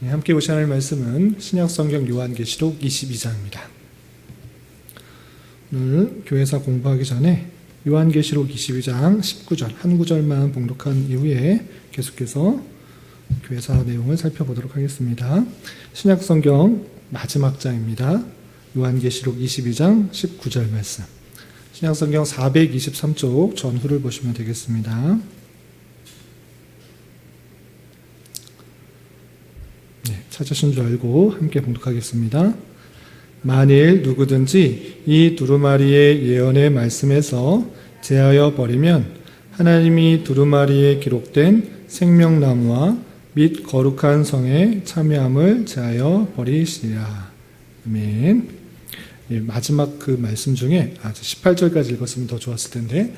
함께 보실 하나님의 말씀은 신약성경 요한계시록 22장입니다. 오늘 교회사 공부하기 전에 요한계시록 22장 19절 한 구절만 봉독한 이후에 계속해서 교회사 내용을 살펴보도록 하겠습니다. 신약성경 마지막 장입니다. 요한계시록 22장 19절 말씀. 신약성경 423쪽 전후를 보시면 되겠습니다. 찾으신 줄 알고 함께 봉독하겠습니다. 만일 누구든지 이 두루마리의 예언의 말씀에서 제하여 버리면 하나님이 두루마리에 기록된 생명나무와 및 거룩한 성의 참여함을 제하여 버리시리라. 아멘. 마지막 그 말씀 중에 18절까지 읽었으면 더 좋았을 텐데,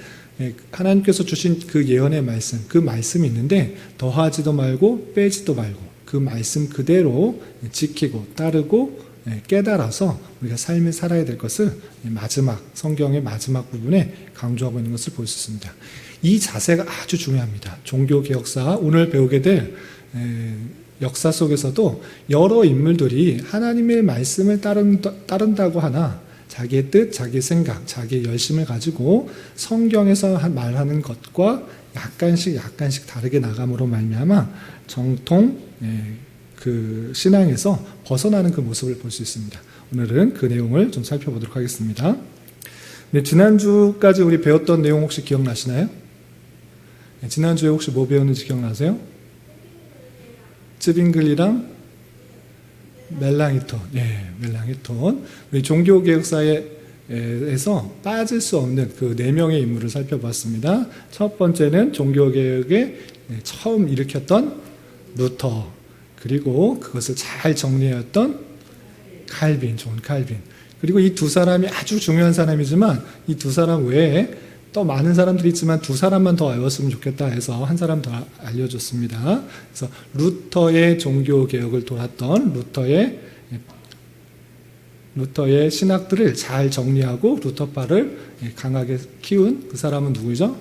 하나님께서 주신 그 예언의 말씀, 그 말씀이 있는데 더하지도 말고 빼지도 말고 그 말씀 그대로 지키고 따르고 깨달아서 우리가 삶을 살아야 될 것을 마지막 성경의 마지막 부분에 강조하고 있는 것을 볼 수 있습니다. 이 자세가 아주 중요합니다. 종교개혁사 오늘 배우게 될 역사 속에서도 여러 인물들이 하나님의 말씀을 따른다고 하나 자기의 뜻, 자기의 생각, 자기의 열심을 가지고 성경에서 말하는 것과 약간씩 다르게 나감으로 말미암아 정통 그 신앙에서 벗어나는 그 모습을 볼 수 있습니다. 오늘은 그 내용을 좀 살펴보도록 하겠습니다. 네, 지난주까지 우리 배웠던 내용 혹시 기억나시나요? 지난주에 혹시 뭐 배웠는지 기억나세요? 쯔빙글리랑 멜랑히톤. 멜랑히톤. 우리 종교개혁사에서 빠질 수 없는 그 4명의 인물을 살펴봤습니다. 첫 번째는 종교개혁의 처음 일으켰던 루터, 그리고 그것을 잘 정리했던 칼빈, 존 칼빈. 그리고 이 두 사람이 아주 중요한 사람이지만 이 두 사람 외에 또 많은 사람들이 있지만 두 사람만 더 알았으면 좋겠다 해서 한 사람 더 알려줬습니다. 그래서 루터의 종교개혁을 돌았던 루터의 신학들을 잘 정리하고 루터파를 강하게 키운 그 사람은 누구죠?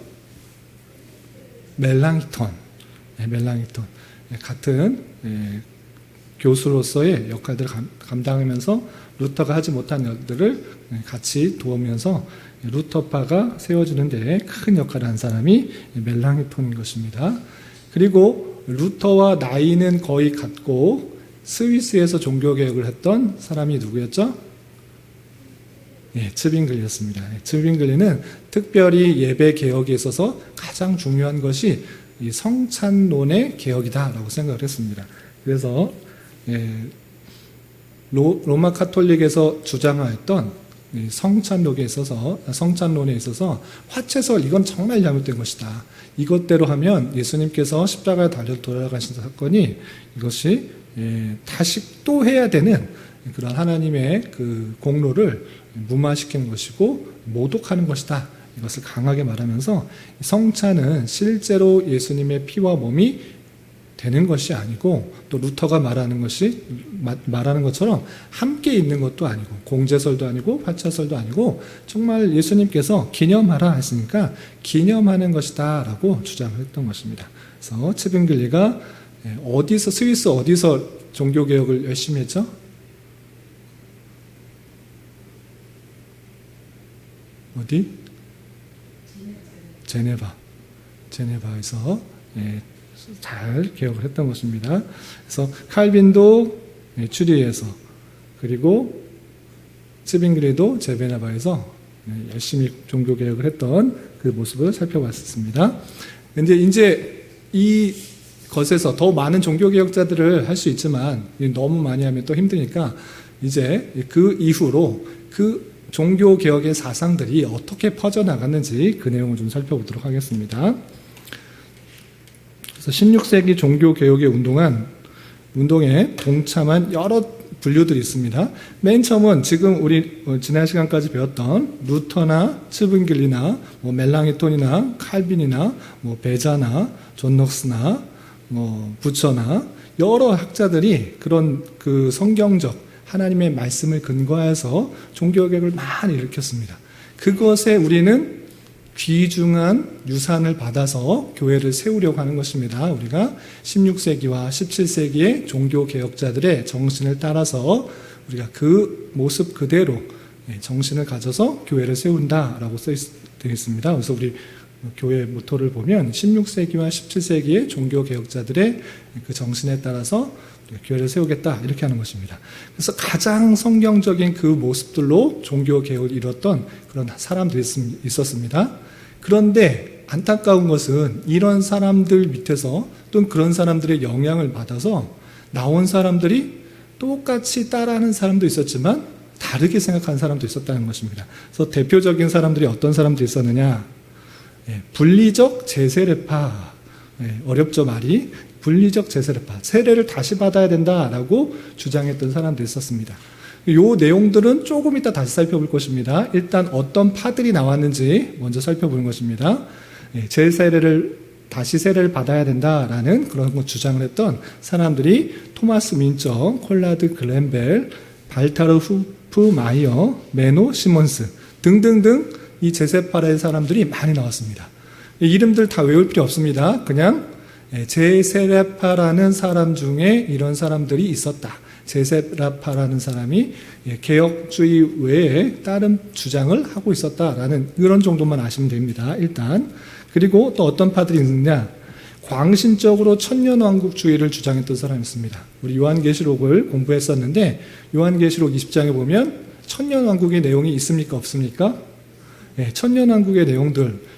멜랑히톤. 멜랑히톤. 같은 교수로서의 역할들을 감당하면서 루터가 하지 못한 일들을 같이 도우면서 루터파가 세워지는데 큰 역할을 한 사람이 멜랑히톤인 것입니다. 그리고 루터와 나이는 거의 같고 스위스에서 종교개혁을 했던 사람이 누구였죠? 츠빙글리였습니다. 츠빙글리는 특별히 예배개혁에 있어서 가장 중요한 것이 이 성찬론의 개혁이다라고 생각을 했습니다. 그래서 로마 카톨릭에서 주장하였던 성찬론에 있어서 화채설 이건 정말 잘못된 것이다. 이것대로 하면 예수님께서 십자가에 달려 돌아가신 사건이 이것이 다시 또 해야 되는 그런 하나님의 그 공로를 무마시키는 것이고 모독하는 것이다. 이것을 강하게 말하면서 성찬은 실제로 예수님의 피와 몸이 되는 것이 아니고 또 루터가 말하는 것처럼 함께 있는 것도 아니고 공제설도 아니고 화차설도 아니고 정말 예수님께서 기념하라 했으니까 기념하는 것이다 라고 주장을 했던 것입니다. 그래서 츠빙글리가 스위스 어디서 종교개혁을 열심히 했죠? 어디? 제네바에서 잘 개혁을 했던 것입니다. 그래서 칼빈도 추리에서, 그리고 츠빙글리도 제네바에서 열심히 종교 개혁을 했던 그 모습을 살펴봤습니다. 이제 이 것에서 더 많은 종교 개혁자들을 할 수 있지만 너무 많이 하면 또 힘드니까 이제 그 이후로 그 종교개혁의 사상들이 어떻게 퍼져나갔는지 그 내용을 좀 살펴보도록 하겠습니다. 그래서 16세기 종교개혁의 운동에 동참한 여러 분류들이 있습니다. 맨 처음은 지금 우리 지난 시간까지 배웠던 루터나 츠빙글리나 멜랑히톤이나 칼빈이나 베자나 존 녹스나 부처나 여러 학자들이 그런 그 성경적 하나님의 말씀을 근거해서 종교개혁을 많이 일으켰습니다. 그것에 우리는 귀중한 유산을 받아서 교회를 세우려고 하는 것입니다. 우리가 16세기와 17세기의 종교개혁자들의 정신을 따라서 우리가 그 모습 그대로 정신을 가져서 교회를 세운다라고 되어 있습니다. 그래서 우리 교회 모토를 보면 16세기와 17세기의 종교개혁자들의 그 정신에 따라서 교회를 세우겠다 이렇게 하는 것입니다. 그래서 가장 성경적인 그 모습들로 종교개혁을 이뤘던 그런 사람들이 있었습니다. 그런데 안타까운 것은 이런 사람들 밑에서 또는 그런 사람들의 영향을 받아서 나온 사람들이 똑같이 따라하는 사람도 있었지만 다르게 생각하는 사람도 있었다는 것입니다. 그래서 대표적인 사람들이 어떤 사람들이 있었느냐? 분리적 제세례파. 어렵죠, 말이. 분리적 제세례파. 세례를 다시 받아야 된다라고 주장했던 사람들이 있었습니다. 이 내용들은 조금 이따 다시 살펴볼 것입니다. 일단 어떤 파들이 나왔는지 먼저 살펴보는 것입니다. 다시 세례를 받아야 된다라는 그런 거 주장을 했던 사람들이 토마스 민처, 콜라드 글렌벨, 발타르 후프 마이어, 메노 시몬스 등등등 이 제세파의 사람들이 많이 나왔습니다. 이 이름들 다 외울 필요 없습니다. 그냥 제세례파라는 사람 중에 이런 사람들이 있었다. 제세례파라는 사람이 개혁주의 외에 다른 주장을 하고 있었다라는 이런 정도만 아시면 됩니다. 일단. 그리고 또 어떤 파들이 있느냐? 광신적으로 천년왕국주의를 주장했던 사람이 있습니다. 우리 요한계시록을 공부했었는데 요한계시록 20장에 보면 천년왕국의 내용이 있습니까? 없습니까? 천년왕국의 내용들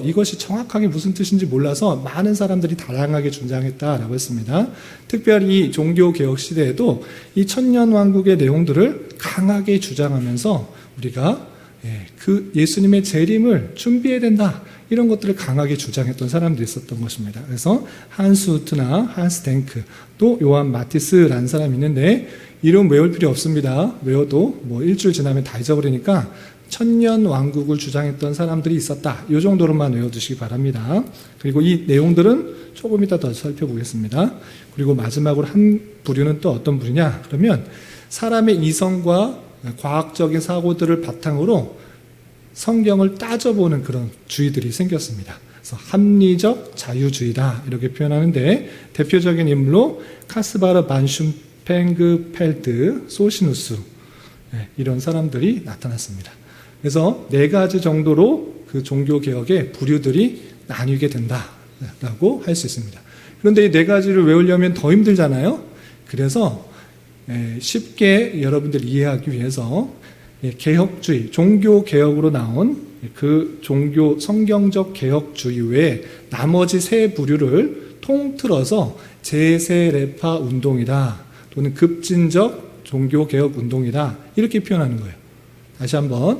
이것이 정확하게 무슨 뜻인지 몰라서 많은 사람들이 다양하게 주장했다라고 했습니다. 특별히 종교개혁 시대에도 이 천년왕국의 내용들을 강하게 주장하면서 우리가 그 예수님의 재림을 준비해야 된다 이런 것들을 강하게 주장했던 사람들이 있었던 것입니다. 그래서 한스 후트나 한스 댕크 또 요한 마티스라는 사람이 있는데 이름 외울 필요 없습니다. 외워도 뭐 일주일 지나면 다 잊어버리니까 천년 왕국을 주장했던 사람들이 있었다. 이 정도로만 외워두시기 바랍니다. 그리고 이 내용들은 조금 이따 더 살펴보겠습니다. 그리고 마지막으로 한 부류는 또 어떤 부류냐? 그러면 사람의 이성과 과학적인 사고들을 바탕으로 성경을 따져보는 그런 주의들이 생겼습니다. 그래서 합리적 자유주의다 이렇게 표현하는데 대표적인 인물로 카스바르 반슌팽그 펠트, 소시누스 이런 사람들이 나타났습니다. 그래서 4가지 정도로 그 종교개혁의 부류들이 나뉘게 된다라고 할 수 있습니다. 그런데 이 4가지를 외우려면 더 힘들잖아요. 그래서 쉽게 여러분들이 이해하기 위해서 개혁주의, 종교개혁으로 나온 그 종교 성경적 개혁주의 외에 나머지 3 부류를 통틀어서 제세례파 운동이다 또는 급진적 종교개혁 운동이다 이렇게 표현하는 거예요. 다시 한번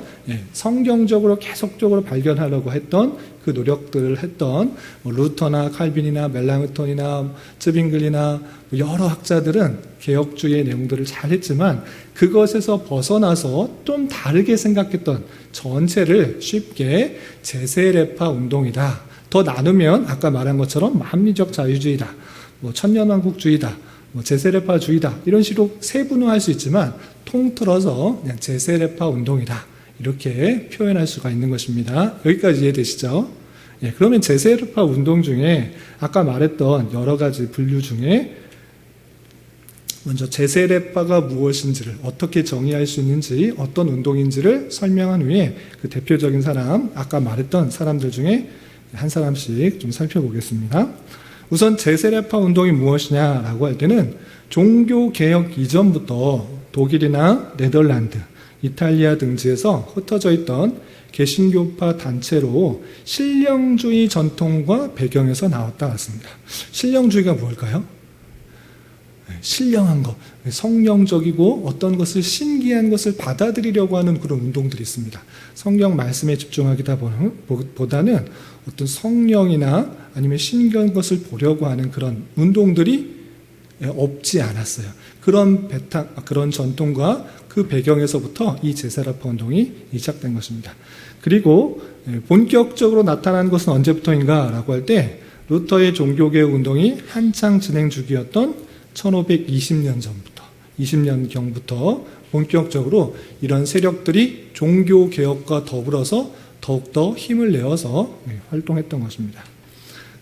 성경적으로 계속적으로 발견하려고 했던 그 노력들을 했던 루터나 칼빈이나 멜랑흐톤이나 츠빙글이나 여러 학자들은 개혁주의의 내용들을 잘 했지만 그것에서 벗어나서 좀 다르게 생각했던 전체를 쉽게 제세례파 운동이다. 더 나누면 아까 말한 것처럼 합리적 자유주의다, 천년왕국주의다, 제세례파주의다 이런 식으로 세분화할 수 있지만 통틀어서 그냥 제세례파 운동이다 이렇게 표현할 수가 있는 것입니다. 여기까지 이해되시죠? 그러면 제세례파 운동 중에 아까 말했던 여러 가지 분류 중에 먼저 제세례파가 무엇인지를 어떻게 정의할 수 있는지 어떤 운동인지를 설명한 후에 그 대표적인 사람 아까 말했던 사람들 중에 한 사람씩 좀 살펴보겠습니다. 우선 제세례파 운동이 무엇이냐라고 할 때는 종교개혁 이전부터 독일이나 네덜란드, 이탈리아 등지에서 흩어져 있던 개신교파 단체로 신령주의 전통과 배경에서 나왔다 같습니다. 신령주의가 뭘까요? 신령한 것, 성령적이고 어떤 것을 신기한 것을 받아들이려고 하는 그런 운동들이 있습니다. 성경 말씀에 집중하기보다는 어떤 성령이나 아니면 신기한 것을 보려고 하는 그런 운동들이 없지 않았어요. 그런 전통과 그 배경에서부터 이 제세례파 운동이 시작된 것입니다. 그리고 본격적으로 나타난 것은 언제부터인가라고 할 때 루터의 종교개혁 운동이 한창 진행 중이었던 1520년 전부터 20년경부터 본격적으로 이런 세력들이 종교개혁과 더불어서 더욱더 힘을 내어서 활동했던 것입니다.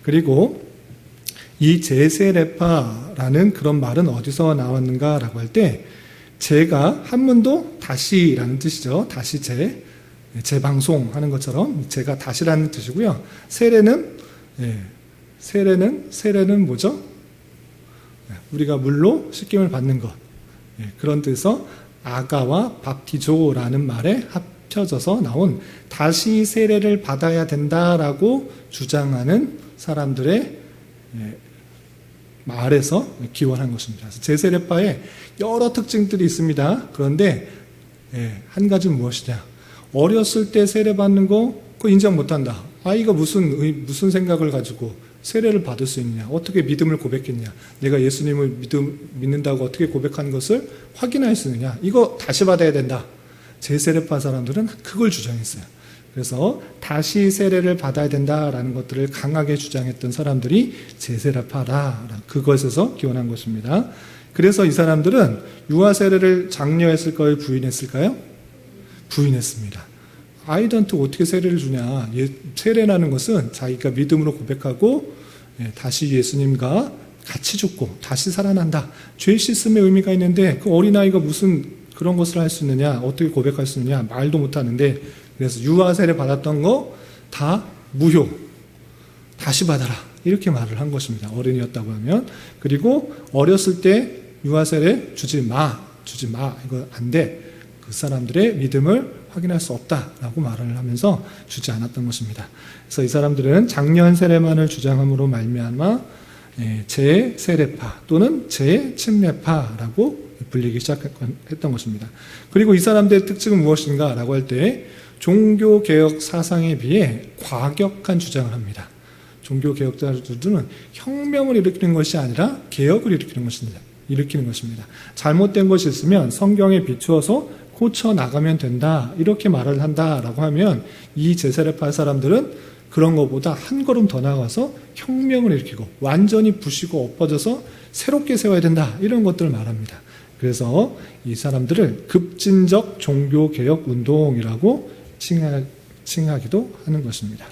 그리고 이 제세례파라는 그런 말은 어디서 나왔는가라고 할 때, 제가 한문도 다시라는 뜻이죠. 다시 재방송하는 것처럼 제가 다시라는 뜻이고요. 세례는 뭐죠? 우리가 물로 씻김을 받는 것. 그런 뜻에서 아가와 밥티조라는 말에 합쳐져서 나온 다시 세례를 받아야 된다라고 주장하는 사람들의 말에서 기원한 것입니다. 제세례파에 여러 특징들이 있습니다. 그런데 한 가지는 무엇이냐? 어렸을 때 세례 받는 거 그거 인정 못한다. 아이가 무슨 생각을 가지고 세례를 받을 수 있느냐? 어떻게 믿음을 고백했냐? 내가 예수님을 믿는다고 어떻게 고백한 것을 확인할 수 있느냐? 이거 다시 받아야 된다. 제세례파 사람들은 그걸 주장했어요. 그래서 다시 세례를 받아야 된다라는 것들을 강하게 주장했던 사람들이 제세례파라, 그것에서 기원한 것입니다. 그래서 이 사람들은 유아 세례를 장려했을 걸 부인했을까요? 부인했습니다. 아이들한테 어떻게 세례를 주냐? 세례라는 것은 자기가 믿음으로 고백하고 다시 예수님과 같이 죽고 다시 살아난다. 죄 씻음의 의미가 있는데 그 어린아이가 무슨 그런 것을 할 수 있느냐? 어떻게 고백할 수 있느냐? 말도 못하는데, 그래서 유아 세례 받았던 거 다 무효, 다시 받아라, 이렇게 말을 한 것입니다. 어른이었다고 하면. 그리고 어렸을 때 유아 세례 주지 마, 이거 안 돼. 그 사람들의 믿음을 확인할 수 없다라고 말을 하면서 주지 않았던 것입니다. 그래서 이 사람들은 장려한 세례만을 주장함으로 말미암아 제세례파 또는 제침례파라고 불리기 시작했던 것입니다. 그리고 이 사람들의 특징은 무엇인가라고 할 때 종교개혁 사상에 비해 과격한 주장을 합니다. 종교개혁자들은 혁명을 일으키는 것이 아니라 개혁을 일으키는 것입니다. 잘못된 것이 있으면 성경에 비추어서 고쳐 나가면 된다, 이렇게 말을 한다라고 하면 이 제세례파 사람들은 그런 것보다 한 걸음 더 나가서 혁명을 일으키고 완전히 부시고 엎어져서 새롭게 세워야 된다, 이런 것들을 말합니다. 그래서 이 사람들을 급진적 종교개혁 운동이라고 칭하기도 하는 것입니다.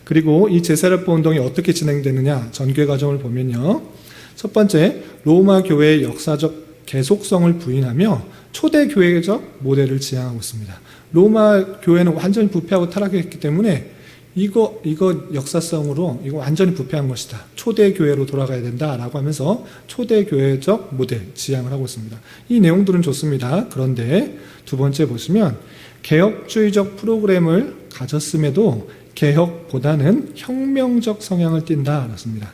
그리고 이 제세례파 운동이 어떻게 진행되느냐, 전개 과정을 보면요. 첫 번째, 로마 교회의 역사적 계속성을 부인하며 초대 교회적 모델을 지향하고 있습니다. 로마 교회는 완전히 부패하고 타락했기 때문에 이거 역사성으로 이거 완전히 부패한 것이다. 초대 교회로 돌아가야 된다라고 하면서 초대 교회적 모델 지향을 하고 있습니다. 이 내용들은 좋습니다. 그런데 두 번째 보시면 개혁주의적 프로그램을 가졌음에도 개혁보다는 혁명적 성향을 띈다, 그렇습니다.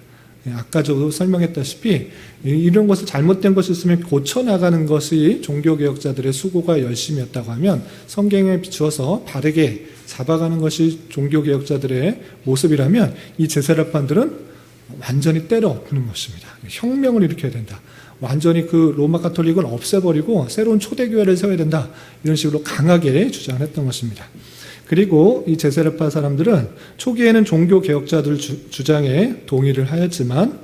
아까 저도 설명했다시피 이런 것을 잘못된 것이 있으면 고쳐나가는 것이 종교개혁자들의 수고가 열심이었다고 하면 성경에 비추어서 바르게 잡아가는 것이 종교개혁자들의 모습이라면 이 제세례파들은 완전히 때려 엎는 것입니다. 혁명을 일으켜야 된다. 완전히 그 로마 가톨릭을 없애버리고 새로운 초대교회를 세워야 된다. 이런 식으로 강하게 주장을 했던 것입니다. 그리고 이 제세례파 사람들은 초기에는 종교개혁자들 주장에 동의를 하였지만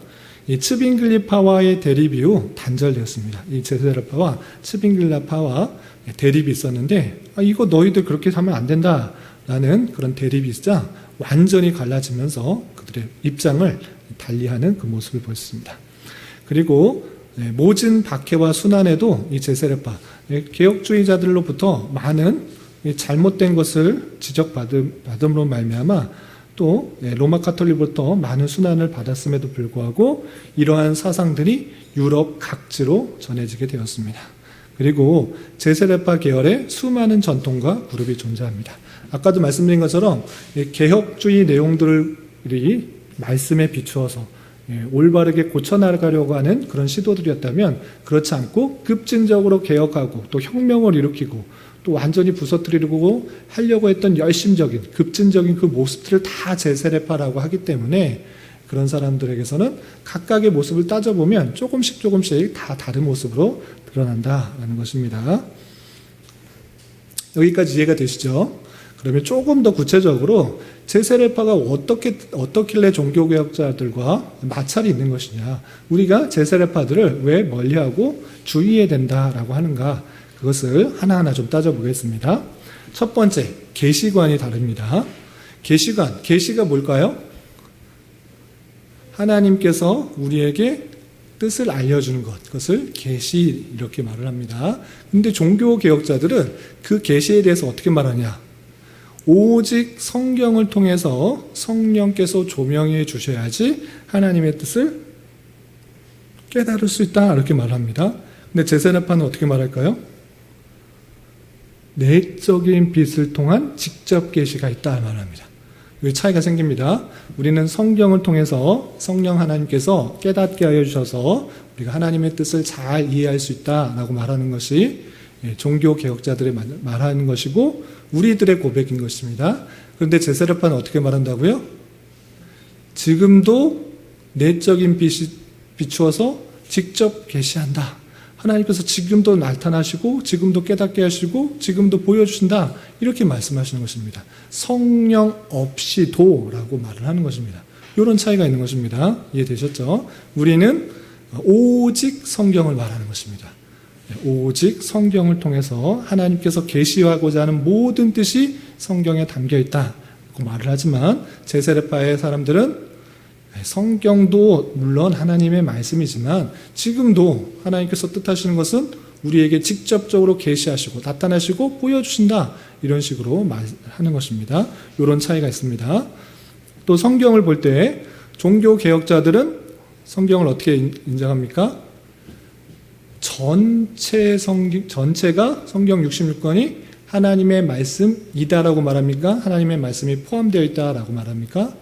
이 츠빙글리파와의 대립 이후 단절되었습니다. 이 제세례파와 츠빙글리파와 대립이 있었는데 이거 너희들 그렇게 하면 안 된다라는 그런 대립이 있자 완전히 갈라지면서 그들의 입장을 달리하는 그 모습을 보였습니다. 그리고 모진 박해와 순환에도 이 제세례파 개혁주의자들로부터 많은 잘못된 것을 지적받음으로 말미암아 또 로마 가톨릭으로부터 많은 순환을 받았음에도 불구하고 이러한 사상들이 유럽 각지로 전해지게 되었습니다. 그리고 제세례파 계열의 수많은 전통과 그룹이 존재합니다. 아까도 말씀드린 것처럼 개혁주의 내용들이 말씀에 비추어서 올바르게 고쳐나가려고 하는 그런 시도들이었다면 그렇지 않고 급진적으로 개혁하고 또 혁명을 일으키고 또 완전히 부서뜨리려고 하려고 했던 열심적인 급진적인 그 모습들을 다 제세례파라고 하기 때문에 그런 사람들에게서는 각각의 모습을 따져보면 조금씩 다 다른 모습으로 드러난다라는 것입니다. 여기까지 이해가 되시죠? 그러면 조금 더 구체적으로 제세례파가 어떻길래 종교개혁자들과 마찰이 있는 것이냐, 우리가 제세례파들을 왜 멀리하고 주의해야 된다라고 하는가, 그것을 하나하나 좀 따져보겠습니다. 첫 번째, 계시관이 다릅니다. 계시가 뭘까요? 하나님께서 우리에게 뜻을 알려주는 것, 그것을 계시 이렇게 말을 합니다. 근데 종교 개혁자들은 그 계시에 대해서 어떻게 말하냐? 오직 성경을 통해서 성령께서 조명해 주셔야지 하나님의 뜻을 깨달을 수 있다 이렇게 말합니다. 근데 제세례파는 어떻게 말할까요? 내적인 빛을 통한 직접 계시가 있다 말합니다. 이 차이가 생깁니다. 우리는 성경을 통해서 성령 하나님께서 깨닫게 하여 주셔서 우리가 하나님의 뜻을 잘 이해할 수 있다라고 말하는 것이 종교 개혁자들의 말하는 것이고 우리들의 고백인 것입니다. 그런데 제세례파는 어떻게 말한다고요? 지금도 내적인 빛이 비추어서 직접 계시한다. 하나님께서 지금도 나타나시고 지금도 깨닫게 하시고 지금도 보여주신다. 이렇게 말씀하시는 것입니다. 성령 없이도 라고 말을 하는 것입니다. 이런 차이가 있는 것입니다. 이해되셨죠? 우리는 오직 성경을 말하는 것입니다. 오직 성경을 통해서 하나님께서 계시하고자 하는 모든 뜻이 성경에 담겨 있다고 말을 하지만 제세례파의 사람들은 성경도 물론 하나님의 말씀이지만 지금도 하나님께서 뜻하시는 것은 우리에게 직접적으로 계시하시고 나타나시고 보여주신다 이런 식으로 말하는 것입니다. 이런 차이가 있습니다. 또 성경을 볼 때 종교 개혁자들은 성경을 어떻게 인정합니까? 전체가 성경 66권이 하나님의 말씀이다라고 말합니까? 하나님의 말씀이 포함되어 있다라고 말합니까?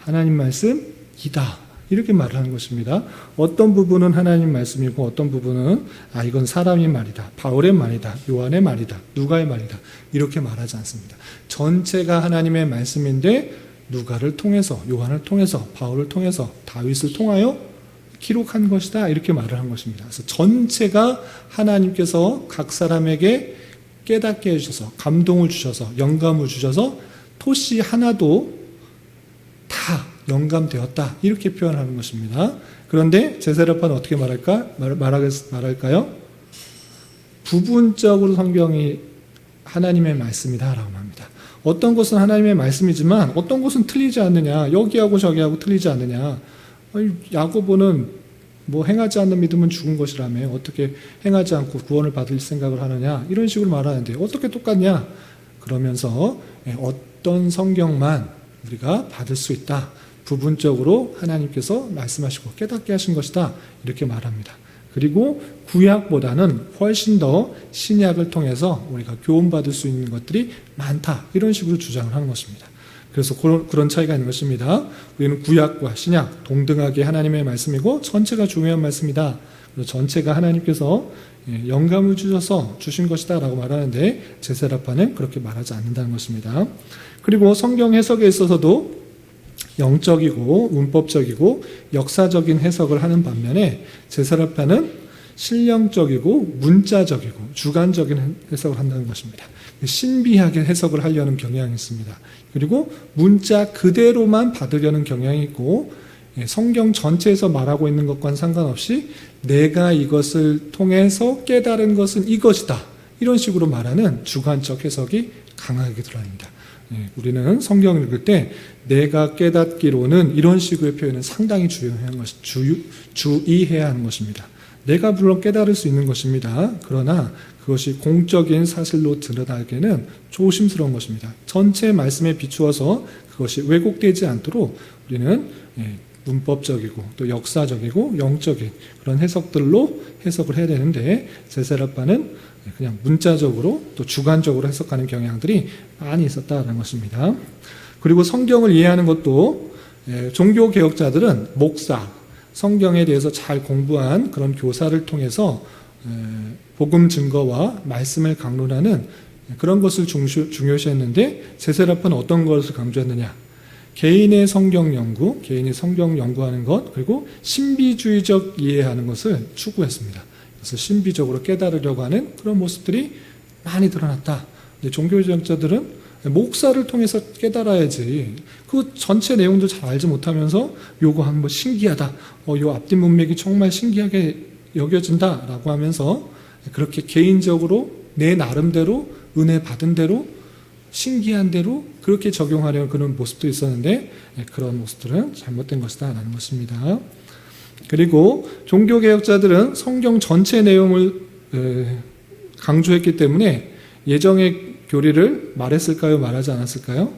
하나님 말씀이다 이렇게 말하는 것입니다. 어떤 부분은 하나님 말씀이고 어떤 부분은 이건 사람의 말이다, 바울의 말이다, 요한의 말이다, 누가의 말이다 이렇게 말하지 않습니다. 전체가 하나님의 말씀인데 누가를 통해서, 요한을 통해서, 바울을 통해서, 다윗을 통하여 기록한 것이다 이렇게 말을 한 것입니다. 그래서 전체가 하나님께서 각 사람에게 깨닫게 해주셔서 감동을 주셔서 영감을 주셔서 토시 하나도 다 영감되었다 이렇게 표현하는 것입니다. 그런데 제세례파는 어떻게 말할까요? 부분적으로 성경이 하나님의 말씀이다라고 합니다. 어떤 것은 하나님의 말씀이지만 어떤 것은 틀리지 않느냐, 여기하고 저기하고 틀리지 않느냐. 야고보는 행하지 않는 믿음은 죽은 것이라며 어떻게 행하지 않고 구원을 받을 생각을 하느냐 이런 식으로 말하는데 어떻게 똑같냐 그러면서 어떤 성경만 우리가 받을 수 있다. 부분적으로 하나님께서 말씀하시고 깨닫게 하신 것이다. 이렇게 말합니다. 그리고 구약보다는 훨씬 더 신약을 통해서 우리가 교훈받을 수 있는 것들이 많다. 이런 식으로 주장을 하는 것입니다. 그래서 그런 차이가 있는 것입니다. 우리는 구약과 신약 동등하게 하나님의 말씀이고 전체가 중요한 말씀이다. 그래서 전체가 하나님께서 영감을 주셔서 주신 것이다 라고 말하는데 제세례파는 그렇게 말하지 않는다는 것입니다. 그리고 성경 해석에 있어서도 영적이고 문법적이고 역사적인 해석을 하는 반면에 제세례파는 신령적이고 문자적이고 주관적인 해석을 한다는 것입니다. 신비하게 해석을 하려는 경향이 있습니다. 그리고 문자 그대로만 받으려는 경향이 있고 성경 전체에서 말하고 있는 것과는 상관없이 내가 이것을 통해서 깨달은 것은 이것이다. 이런 식으로 말하는 주관적 해석이 강하게 드러납니다. 우리는 성경을 읽을 때 내가 깨닫기로는 이런 식의 표현은 상당히 주의해야 하는 것입니다. 내가 물론 깨달을 수 있는 것입니다. 그러나 그것이 공적인 사실로 드러나기에는 조심스러운 것입니다. 전체 말씀에 비추어서 그것이 왜곡되지 않도록 우리는 문법적이고 또 역사적이고 영적인 그런 해석들로 해석을 해야 되는데 제세례파는 그냥 문자적으로 또 주관적으로 해석하는 경향들이 많이 있었다는 것입니다. 그리고 성경을 이해하는 것도 종교 개혁자들은 목사, 성경에 대해서 잘 공부한 그런 교사를 통해서 복음 증거와 말씀을 강론하는 그런 것을 중요시했는데 제세례파는 어떤 것을 강조했느냐? 개인의 성경 연구, 개인이 성경 연구하는 것, 그리고 신비주의적 이해하는 것을 추구했습니다. 그래서 신비적으로 깨달으려고 하는 그런 모습들이 많이 드러났다. 종교개혁자들은 목사를 통해서 깨달아야지 그 전체 내용도 잘 알지 못하면서 요거 한번 신기하다. 요 앞뒤 문맥이 정말 신기하게 여겨진다라고 하면서 그렇게 개인적으로 내 나름대로 은혜 받은 대로 신기한 대로 그렇게 적용하려는 그런 모습도 있었는데 그런 모습들은 잘못된 것이다 라는 것입니다. 그리고 종교개혁자들은 성경 전체 내용을 강조했기 때문에 예정의 교리를 말했을까요? 말하지 않았을까요?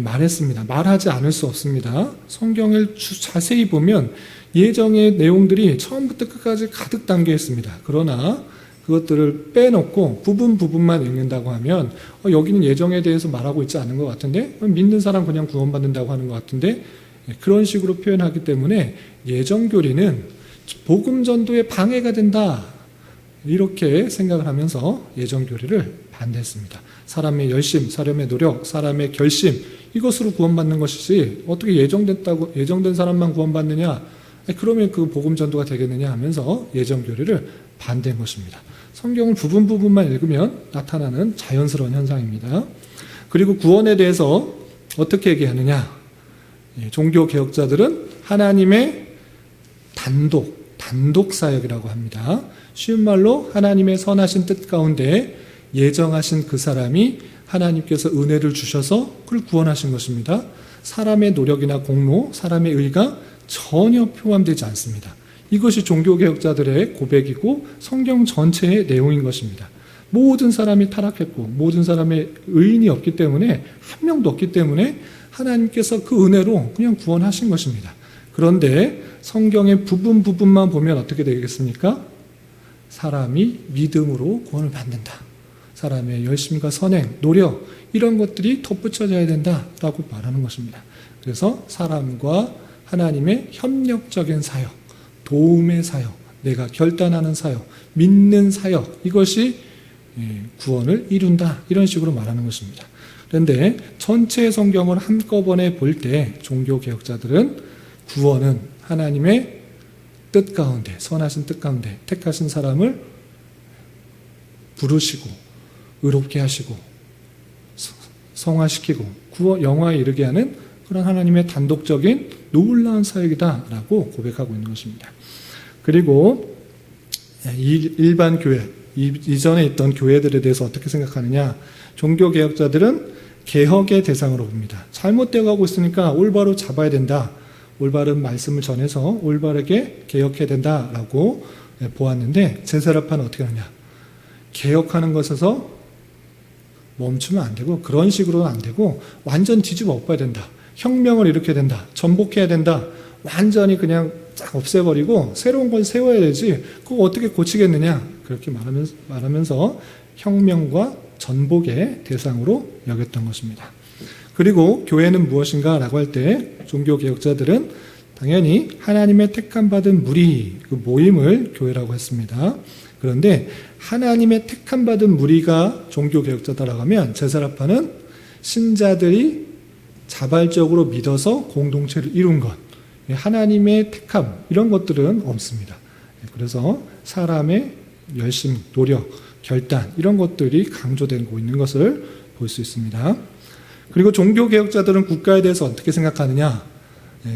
말했습니다. 말하지 않을 수 없습니다. 성경을 자세히 보면 예정의 내용들이 처음부터 끝까지 가득 담겨 있습니다. 그러나 그것들을 빼놓고 부분만 읽는다고 하면 여기는 예정에 대해서 말하고 있지 않은 것 같은데 믿는 사람 그냥 구원받는다고 하는 것 같은데 그런 식으로 표현하기 때문에 예정교리는 복음 전도에 방해가 된다 이렇게 생각을 하면서 예정교리를 반대했습니다. 사람의 열심, 사람의 노력, 사람의 결심 이것으로 구원받는 것이지 어떻게 예정된 사람만 구원받느냐 그러면 그 복음 전도가 되겠느냐 하면서 예정교리를 반대한 것입니다. 성경을 부분만 읽으면 나타나는 자연스러운 현상입니다. 그리고 구원에 대해서 어떻게 얘기하느냐? 종교개혁자들은 하나님의 단독 사역이라고 합니다. 쉬운 말로 하나님의 선하신 뜻 가운데 예정하신 그 사람이 하나님께서 은혜를 주셔서 그를 구원하신 것입니다. 사람의 노력이나 공로, 사람의 의가 전혀 포함되지 않습니다. 이것이 종교개혁자들의 고백이고 성경 전체의 내용인 것입니다. 모든 사람이 타락했고 모든 사람의 의인이 없기 때문에 한 명도 없기 때문에 하나님께서 그 은혜로 그냥 구원하신 것입니다. 그런데 성경의 부분만 보면 어떻게 되겠습니까? 사람이 믿음으로 구원을 받는다. 사람의 열심과 선행, 노력 이런 것들이 덧붙여져야 된다라고 말하는 것입니다. 그래서 사람과 하나님의 협력적인 사역, 도움의 사역, 내가 결단하는 사역, 믿는 사역 이것이 구원을 이룬다 이런 식으로 말하는 것입니다. 그런데 전체 성경을 한꺼번에 볼 때 종교개혁자들은 구원은 하나님의 뜻 가운데 선하신 뜻 가운데 택하신 사람을 부르시고 의롭게 하시고 성화시키고 영화에 이르게 하는 그런 하나님의 단독적인 놀라운 사역이다라고 고백하고 있는 것입니다. 그리고 일반 교회, 이전에 있던 교회들에 대해서 어떻게 생각하느냐? 종교개혁자들은 개혁의 대상으로 봅니다. 잘못되어 가고 있으니까 올바로 잡아야 된다. 올바른 말씀을 전해서 올바르게 개혁해야 된다라고 보았는데 제사라파는 어떻게 하느냐? 개혁하는 것에서 멈추면 안 되고 그런 식으로는 안 되고 완전 뒤집어 엎어야 된다. 혁명을 일으켜야 된다. 전복해야 된다. 완전히 그냥 쫙 없애버리고 새로운 걸 세워야 되지 그거 어떻게 고치겠느냐 그렇게 말하면서 혁명과 전복의 대상으로 여겼던 것입니다. 그리고 교회는 무엇인가 라고 할 때 종교개혁자들은 당연히 하나님의 택함받은 무리 그 모임을 교회라고 했습니다. 그런데 하나님의 택함받은 무리가 종교개혁자다라고 하면 제사라파는 신자들이 자발적으로 믿어서 공동체를 이룬 것 하나님의 택함 이런 것들은 없습니다. 그래서 사람의 열심, 노력, 결단 이런 것들이 강조되고 있는 것을 볼 수 있습니다. 그리고 종교개혁자들은 국가에 대해서 어떻게 생각하느냐?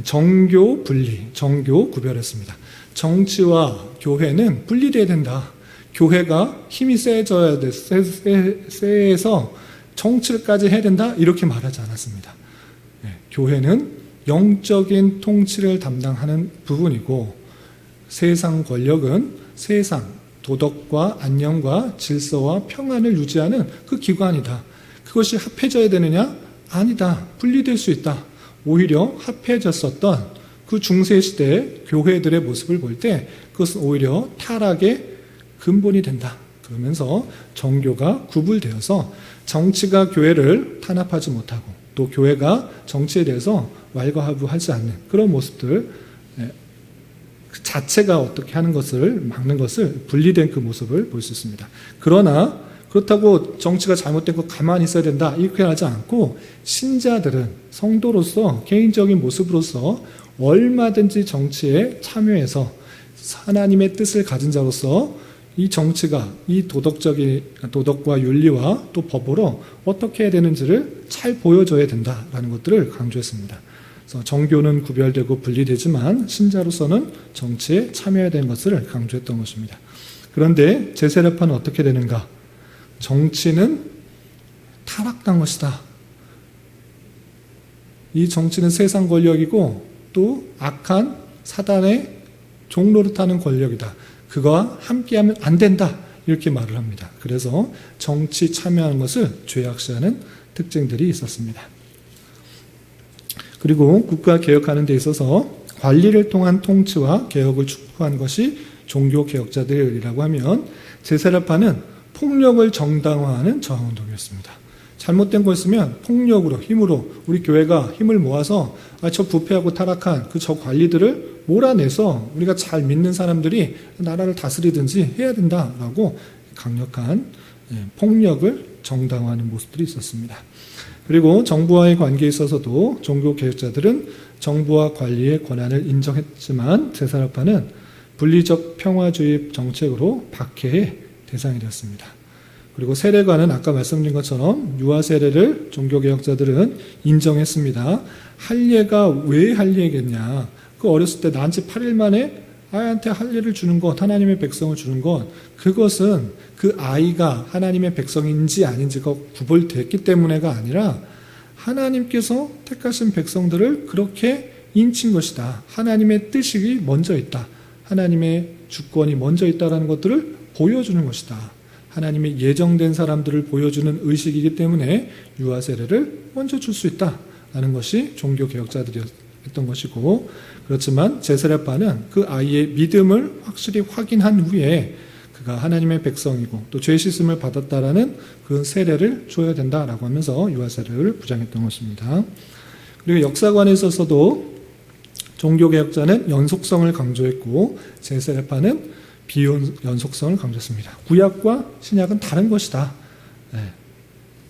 정교 분리, 정교 구별했습니다. 정치와 교회는 분리돼야 된다. 교회가 힘이 세져야 돼, 세해서 정치를까지 해야 된다 이렇게 말하지 않았습니다. 교회는 영적인 통치를 담당하는 부분이고 세상 권력은 세상 도덕과 안녕과 질서와 평안을 유지하는 그 기관이다. 그것이 합해져야 되느냐? 아니다. 분리될 수 있다. 오히려 합해졌었던 그 중세시대 교회들의 모습을 볼 때 그것은 오히려 타락의 근본이 된다. 그러면서 정교가 구분되어서 정치가 교회를 탄압하지 못하고 또 교회가 정치에 대해서 왈가왈부하지 않는 그런 모습들 그 자체가 어떻게 하는 것을 막는 것을 분리된 그 모습을 볼 수 있습니다. 그러나 그렇다고 정치가 잘못된 거 가만히 있어야 된다 이렇게 하지 않고 신자들은 성도로서 개인적인 모습으로서 얼마든지 정치에 참여해서 하나님의 뜻을 가진 자로서 이 정치가 이 도덕과 윤리와 또 법으로 어떻게 해야 되는지를 잘 보여줘야 된다라는 것들을 강조했습니다. 그래서 정교는 구별되고 분리되지만 신자로서는 정치에 참여해야 되는 것을 강조했던 것입니다. 그런데 제세례파는 어떻게 되는가? 정치는 타락한 것이다. 이 정치는 세상 권력이고 또 악한 사단의 종노릇하는 권력이다. 그거와 함께하면 안 된다. 이렇게 말을 합니다. 그래서 정치 참여하는 것을 죄악시하는 특징들이 있었습니다. 그리고 국가 개혁하는 데 있어서 관리를 통한 통치와 개혁을 축복한 것이 종교개혁자들이라고 하면 제세례파는 폭력을 정당화하는 저항운동이었습니다. 잘못된 거 있으면 폭력으로, 힘으로 우리 교회가 힘을 모아서 저 부패하고 타락한 저 관리들을 몰아내서 우리가 잘 믿는 사람들이 나라를 다스리든지 해야 된다라고 강력한 폭력을 정당화하는 모습들이 있었습니다. 그리고 정부와의 관계에 있어서도 종교개혁자들은 정부와 관리의 권한을 인정했지만 제세례파는 분리적 평화주의 정책으로 박해의 대상이 되었습니다. 그리고 세례관은 아까 말씀드린 것처럼 유아 세례를 종교개혁자들은 인정했습니다. 할례가 왜 할례겠냐? 그 어렸을 때 난 지 8일 만에 아이한테 할례를 주는 것, 하나님의 백성을 주는 것, 그것은 그 아이가 하나님의 백성인지 아닌지가 구별됐기 때문에가 아니라 하나님께서 택하신 백성들을 그렇게 인친 것이다. 하나님의 뜻이 먼저 있다. 하나님의 주권이 먼저 있다는 것들을 보여주는 것이다. 하나님의 예정된 사람들을 보여주는 의식이기 때문에 유아 세례를 먼저 줄 수 있다라는 것이 종교개혁자들이었던 것이고, 그렇지만 제세례파는 그 아이의 믿음을 확실히 확인한 후에 그가 하나님의 백성이고 또 죄 씻음을 받았다라는 그 세례를 줘야 된다라고 하면서 유아 세례를 부정했던 것입니다. 그리고 역사관에 있어서도 종교개혁자는 연속성을 강조했고 제세례파는 비연속성을 강조했습니다. 구약과 신약은 다른 것이다.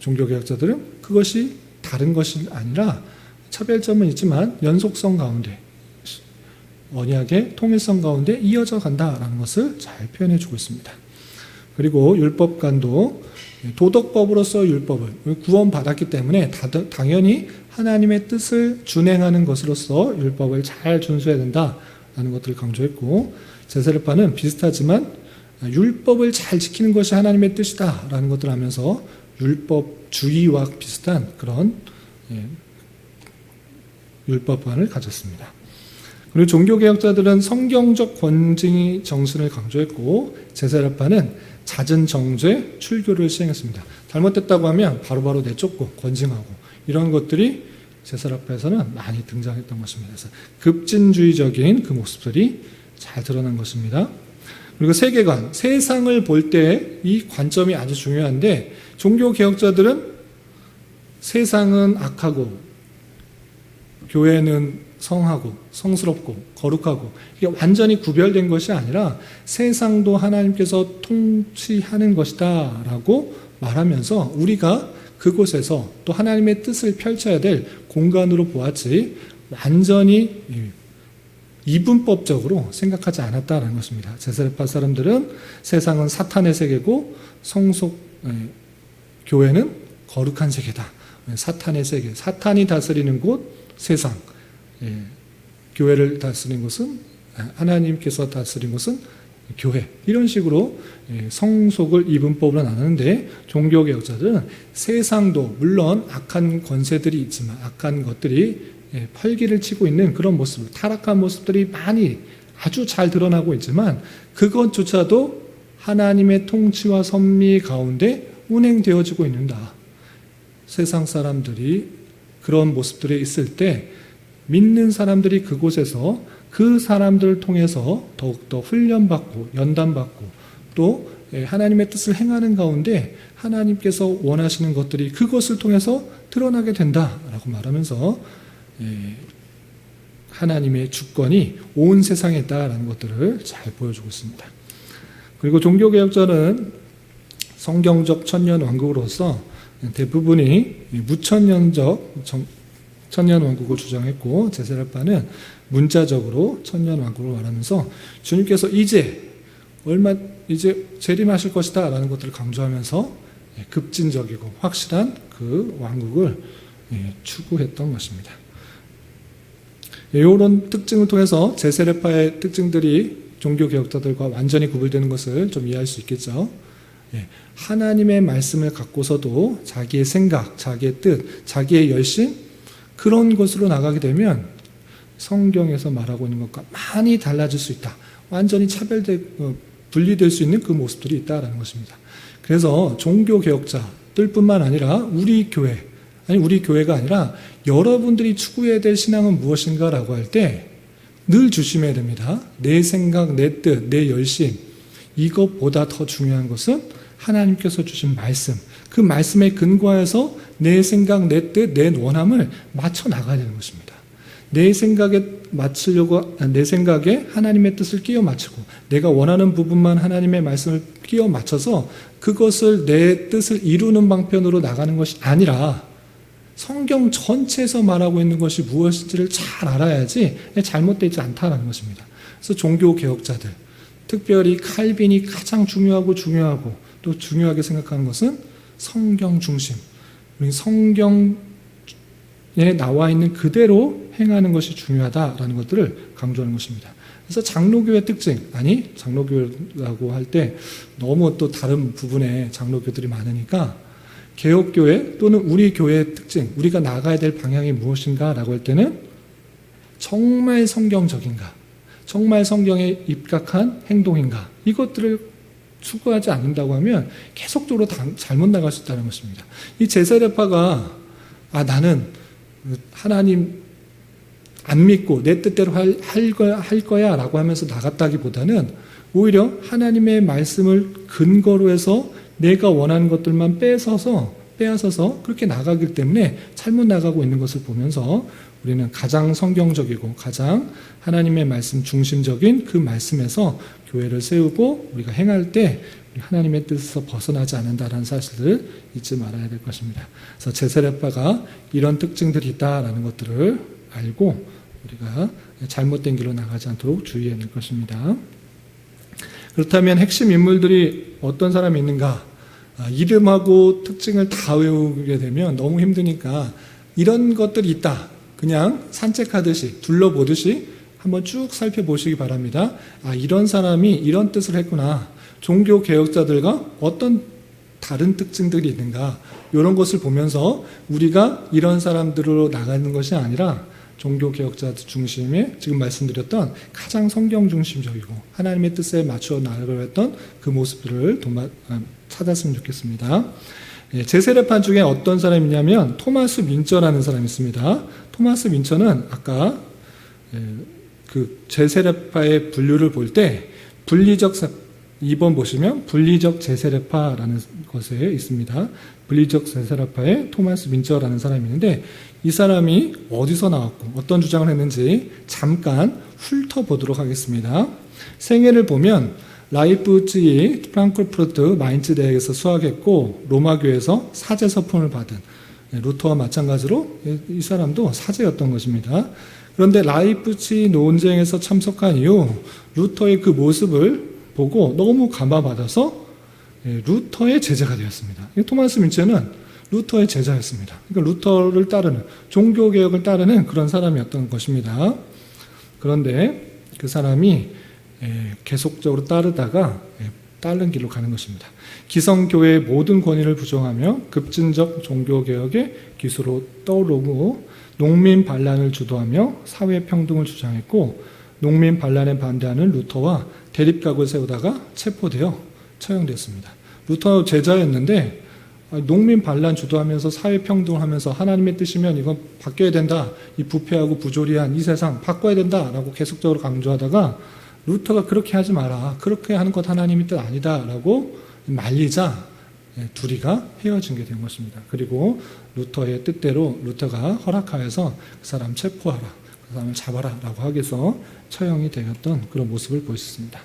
종교개혁자들은 그것이 다른 것이 아니라 차별점은 있지만 연속성 가운데, 언약의 통일성 가운데 이어져 간다라는 것을 잘 표현해 주고 있습니다. 그리고 율법관도 도덕법으로서 율법을 구원받았기 때문에 당연히 하나님의 뜻을 준행하는 것으로서 율법을 잘 준수해야 된다라는 것들을 강조했고, 제세례파는 비슷하지만 율법을 잘 지키는 것이 하나님의 뜻이다라는 것들을 하면서 율법주의와 비슷한 그런 율법관을 가졌습니다. 그리고 종교개혁자들은 성경적 권징 정신을 강조했고 제세례파는 잦은 정죄, 출교를 시행했습니다. 잘못됐다고 하면 바로바로 내쫓고 권징하고 이런 것들이 제세례파에서는 많이 등장했던 것입니다. 그래서 급진주의적인 그 모습들이 잘 드러난 것입니다. 그리고 세계관, 세상을 볼 때 이 관점이 아주 중요한데 종교개혁자들은 세상은 악하고 교회는 성하고 성스럽고 거룩하고 이게 완전히 구별된 것이 아니라 세상도 하나님께서 통치하는 것이다 라고 말하면서 우리가 그곳에서 또 하나님의 뜻을 펼쳐야 될 공간으로 보았지 완전히 이분법적으로 생각하지 않았다는 것입니다. 제세례파 사람들은 세상은 사탄의 세계고 교회는 거룩한 세계다. 사탄의 세계, 사탄이 다스리는 곳 세상, 교회를 다스리는 것은 하나님께서 다스린 것은 교회, 이런 식으로 성속을 이분법으로 나누는데 종교개혁자들은 세상도 물론 악한 권세들이 있지만 악한 것들이 팔기를 치고 있는 그런 모습, 타락한 모습들이 많이 아주 잘 드러나고 있지만 그것조차도 하나님의 통치와 섭리 가운데 운행되어지고 있는다. 세상 사람들이 그런 모습들이 있을 때 믿는 사람들이 그곳에서 그 사람들을 통해서 더욱더 훈련받고 연단받고 또 하나님의 뜻을 행하는 가운데 하나님께서 원하시는 것들이 그것을 통해서 드러나게 된다라고 말하면서 하나님의 주권이 온 세상에 있다라는 것들을 잘 보여주고 있습니다. 그리고 종교개혁자는 성경적 천년왕국으로서 대부분이 무천년적 천년왕국을 주장했고 제세례파는 문자적으로 천년왕국을 말하면서 주님께서 이제 재림하실 것이다 라는 것들을 강조하면서 급진적이고 확실한 그 왕국을 추구했던 것입니다. 이런 특징을 통해서 제세례파의 특징들이 종교개혁자들과 완전히 구별되는 것을 좀 이해할 수 있겠죠. 하나님의 말씀을 갖고서도 자기의 생각, 자기의 뜻, 자기의 열심 그런 것으로 나가게 되면 성경에서 말하고 있는 것과 많이 달라질 수 있다. 완전히 분리될 수 있는 그 모습들이 있다라는 것입니다. 그래서 종교개혁자들 뿐만 아니라 우리 교회가 아니라 여러분들이 추구해야 될 신앙은 무엇인가라고 할 때 늘 조심해야 됩니다. 내 생각, 내 뜻, 내 열심 이것보다 더 중요한 것은 하나님께서 주신 말씀, 그 말씀에 근거해서 내 생각, 내 뜻, 내 원함을 맞춰 나가야 되는 것입니다. 내 생각에 하나님의 뜻을 끼워 맞추고 내가 원하는 부분만 하나님의 말씀을 끼워 맞춰서 그것을 내 뜻을 이루는 방편으로 나가는 것이 아니라 성경 전체에서 말하고 있는 것이 무엇인지를 잘 알아야지 잘못되지 않다는 것입니다. 그래서 종교개혁자들, 특별히 칼빈이 가장 중요하고 또 중요하게 생각하는 것은 성경 중심, 성경에 나와 있는 그대로 행하는 것이 중요하다라는 것들을 강조하는 것입니다. 그래서 장로교의 특징, 장로교라고 할 때 너무 또 다른 부분에 장로교들이 많으니까 개혁교회 또는 우리 교회의 특징, 우리가 나가야 될 방향이 무엇인가라고 할 때는 정말 성경적인가, 정말 성경에 입각한 행동인가, 이것들을 추구하지 않는다고 하면 계속적으로 잘못 나갈 수 있다는 것입니다. 이 제세례파가 나는 하나님 안 믿고 내 뜻대로 할 거야 라고 하면서 나갔다기보다는 오히려 하나님의 말씀을 근거로 해서 내가 원하는 것들만 빼앗아서 그렇게 나가기 때문에 잘못 나가고 있는 것을 보면서 우리는 가장 성경적이고 가장 하나님의 말씀 중심적인 그 말씀에서 교회를 세우고 우리가 행할 때 하나님의 뜻에서 벗어나지 않는다는 사실을 잊지 말아야 될 것입니다. 그래서 제세례파가 이런 특징들이 있다라는 것들을 알고 우리가 잘못된 길로 나가지 않도록 주의해야 될 것입니다. 그렇다면 핵심 인물들이 어떤 사람이 있는가? 이름하고 특징을 다 외우게 되면 너무 힘드니까 이런 것들이 있다. 그냥 산책하듯이 둘러보듯이 한번 쭉 살펴보시기 바랍니다. 이런 사람이 이런 뜻을 했구나. 종교개혁자들과 어떤 다른 특징들이 있는가. 이런 것을 보면서 우리가 이런 사람들로 나가는 것이 아니라 종교개혁자 중심의 지금 말씀드렸던 가장 성경 중심적이고 하나님의 뜻에 맞추어 나가려 했던 그 모습들을 찾았으면 좋겠습니다. 제세례파 중에 어떤 사람이냐면 토마스 민처라는 사람이 있습니다. 토마스 민처는 아까 그 제세례파의 분류를 볼 때 2번 보시면 분리적 제세례파라는 것에 있습니다. 분리적 제세례파의 토마스 민처라는 사람이 있는데 이 사람이 어디서 나왔고 어떤 주장을 했는지 잠깐 훑어보도록 하겠습니다. 생애를 보면 라이프치히 프랑크푸르트 마인츠 대학에서 수학했고 로마교에서 사제 서품을 받은 루터와 마찬가지로 이 사람도 사제였던 것입니다. 그런데 라이프치히 논쟁에서 참석한 이후 루터의 그 모습을 보고 너무 감화받아서 루터의 제자가 되었습니다. 토마스 민체는 루터의 제자였습니다. 그러니까 루터를 따르는 종교개혁을 따르는 그런 사람이었던 것입니다. 그런데 그 사람이 계속적으로 따르다가 다른 길로 가는 것입니다. 기성교회의 모든 권위를 부정하며 급진적 종교개혁의 기수로 떠오르고 농민 반란을 주도하며 사회평등을 주장했고 농민 반란에 반대하는 루터와 대립각을 세우다가 체포되어 처형됐습니다. 루터 제자였는데 농민 반란 주도하면서 사회평등을 하면서 하나님의 뜻이면 이건 바뀌어야 된다. 이 부패하고 부조리한 이 세상 바꿔야 된다라고 계속적으로 강조하다가 루터가 그렇게 하지 마라. 그렇게 하는 것 하나님의 뜻 아니다라고 말리자 둘이가 헤어진 게 된 것입니다. 그리고 루터의 뜻대로 루터가 허락하여서 그 사람 체포하라. 그 사람을 잡아라 라고 하기 위해서 처형이 되었던 그런 모습을 보였습니다.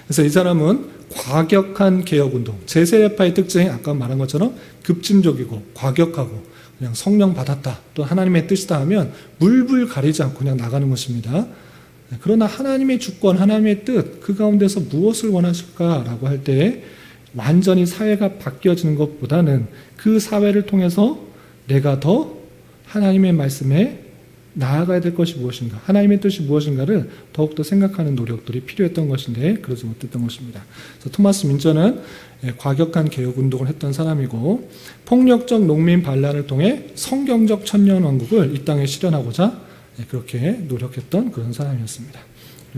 그래서 이 사람은 과격한 개혁운동, 제세례파의 특징이 아까 말한 것처럼 급진적이고 과격하고 그냥 성령 받았다 또 하나님의 뜻이다 하면 물불 가리지 않고 그냥 나가는 것입니다. 그러나 하나님의 주권, 하나님의 뜻 그 가운데서 무엇을 원하실까라고 할 때 완전히 사회가 바뀌어지는 것보다는 그 사회를 통해서 내가 더 하나님의 말씀에 나아가야 될 것이 무엇인가, 하나님의 뜻이 무엇인가를 더욱더 생각하는 노력들이 필요했던 것인데 그러지 못했던 것입니다. 그래서 토마스 민저는 과격한 개혁운동을 했던 사람이고 폭력적 농민 반란을 통해 성경적 천년왕국을 이 땅에 실현하고자 그렇게 노력했던 그런 사람이었습니다.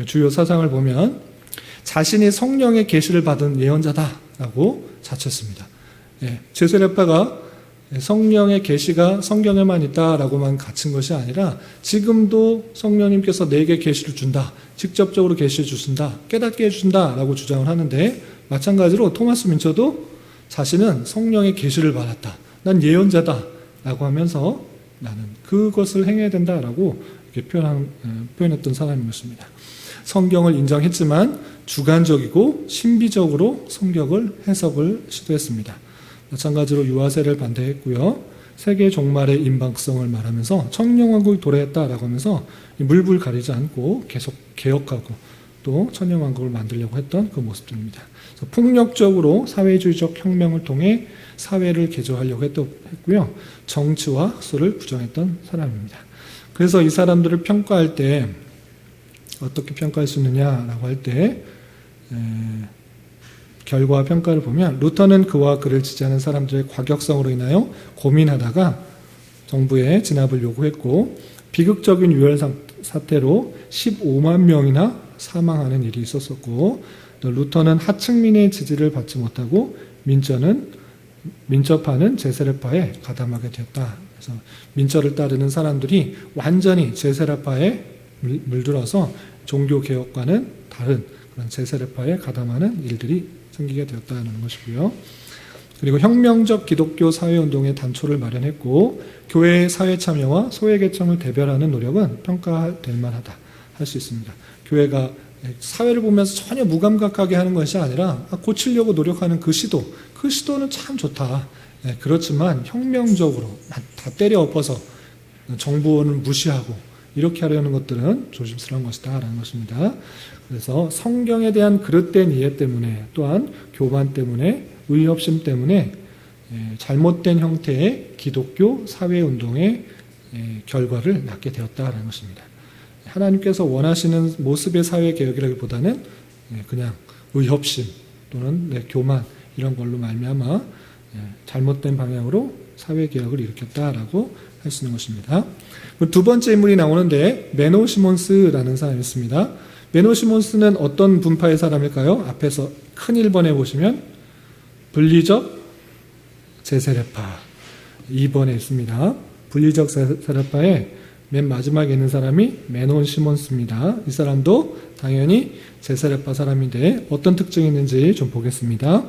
주요 사상을 보면 자신이 성령의 계시를 받은 예언자다라고 자처했습니다. 제세례파가 성령의 계시가 성경에만 있다라고만 갇힌 것이 아니라 지금도 성령님께서 내게 계시를 준다, 직접적으로 계시를 주신다, 깨닫게 해준다라고 주장을 하는데 마찬가지로 토마스 민처도 자신은 성령의 계시를 받았다, 난 예언자다라고 하면서 나는 그것을 행해야 된다라고 이렇게 표현했던 사람이었습니다. 성경을 인정했지만 주관적이고 신비적으로 성경을 해석을 시도했습니다. 마찬가지로 유아세를 반대했고요. 세계 종말의 임박성을 말하면서 천년왕국이 도래했다라고 하면서 물불 가리지 않고 계속 개혁하고 또 천년왕국을 만들려고 했던 그 모습들입니다. 그래서 폭력적으로 사회주의적 혁명을 통해 사회를 개조하려고 했고요. 정치와 학술을 부정했던 사람입니다. 그래서 이 사람들을 평가할 때 어떻게 평가할 수 있느냐라고 할 때 결과와 평가를 보면 루터는 그와 그를 지지하는 사람들의 과격성으로 인하여 고민하다가 정부에 진압을 요구했고 비극적인 유혈 사태로 15만 명이나 사망하는 일이 있었었고 루터는 하층민의 지지를 받지 못하고 민처파는 제세례파에 가담하게 되었다. 그래서 민처를 따르는 사람들이 완전히 제세례파에 물들어서 종교개혁과는 다른 그런 제세례파에 가담하는 일들이 생기게 되었다는 것이고요. 그리고 혁명적 기독교 사회운동의 단초를 마련했고 교회의 사회 참여와 소외계층을 대별하는 노력은 평가될 만하다 할 수 있습니다. 교회가 사회를 보면서 전혀 무감각하게 하는 것이 아니라 고치려고 노력하는 그 시도는 참 좋다. 그렇지만 혁명적으로 다 때려 엎어서 정부를 무시하고 이렇게 하려는 것들은 조심스러운 것이다 라는 것입니다. 그래서 성경에 대한 그릇된 이해 때문에 또한 교만 때문에 의협심 때문에 잘못된 형태의 기독교 사회운동의 결과를 낳게 되었다는 것입니다. 하나님께서 원하시는 모습의 사회개혁이라기보다는 그냥 의협심 또는 교만 이런 걸로 말미암아 잘못된 방향으로 사회개혁을 일으켰다라고 할 수 있는 것입니다. 두 번째 인물이 나오는데 메노 시몬스라는 사람이 있습니다. 메노 시몬스는 어떤 분파의 사람일까요? 앞에서 큰 1번에 보시면 분리적 제세례파 2번에 있습니다. 분리적 제세례파의 맨 마지막에 있는 사람이 메논 시몬스입니다. 이 사람도 당연히 제세례파 사람인데 어떤 특징이 있는지 좀 보겠습니다.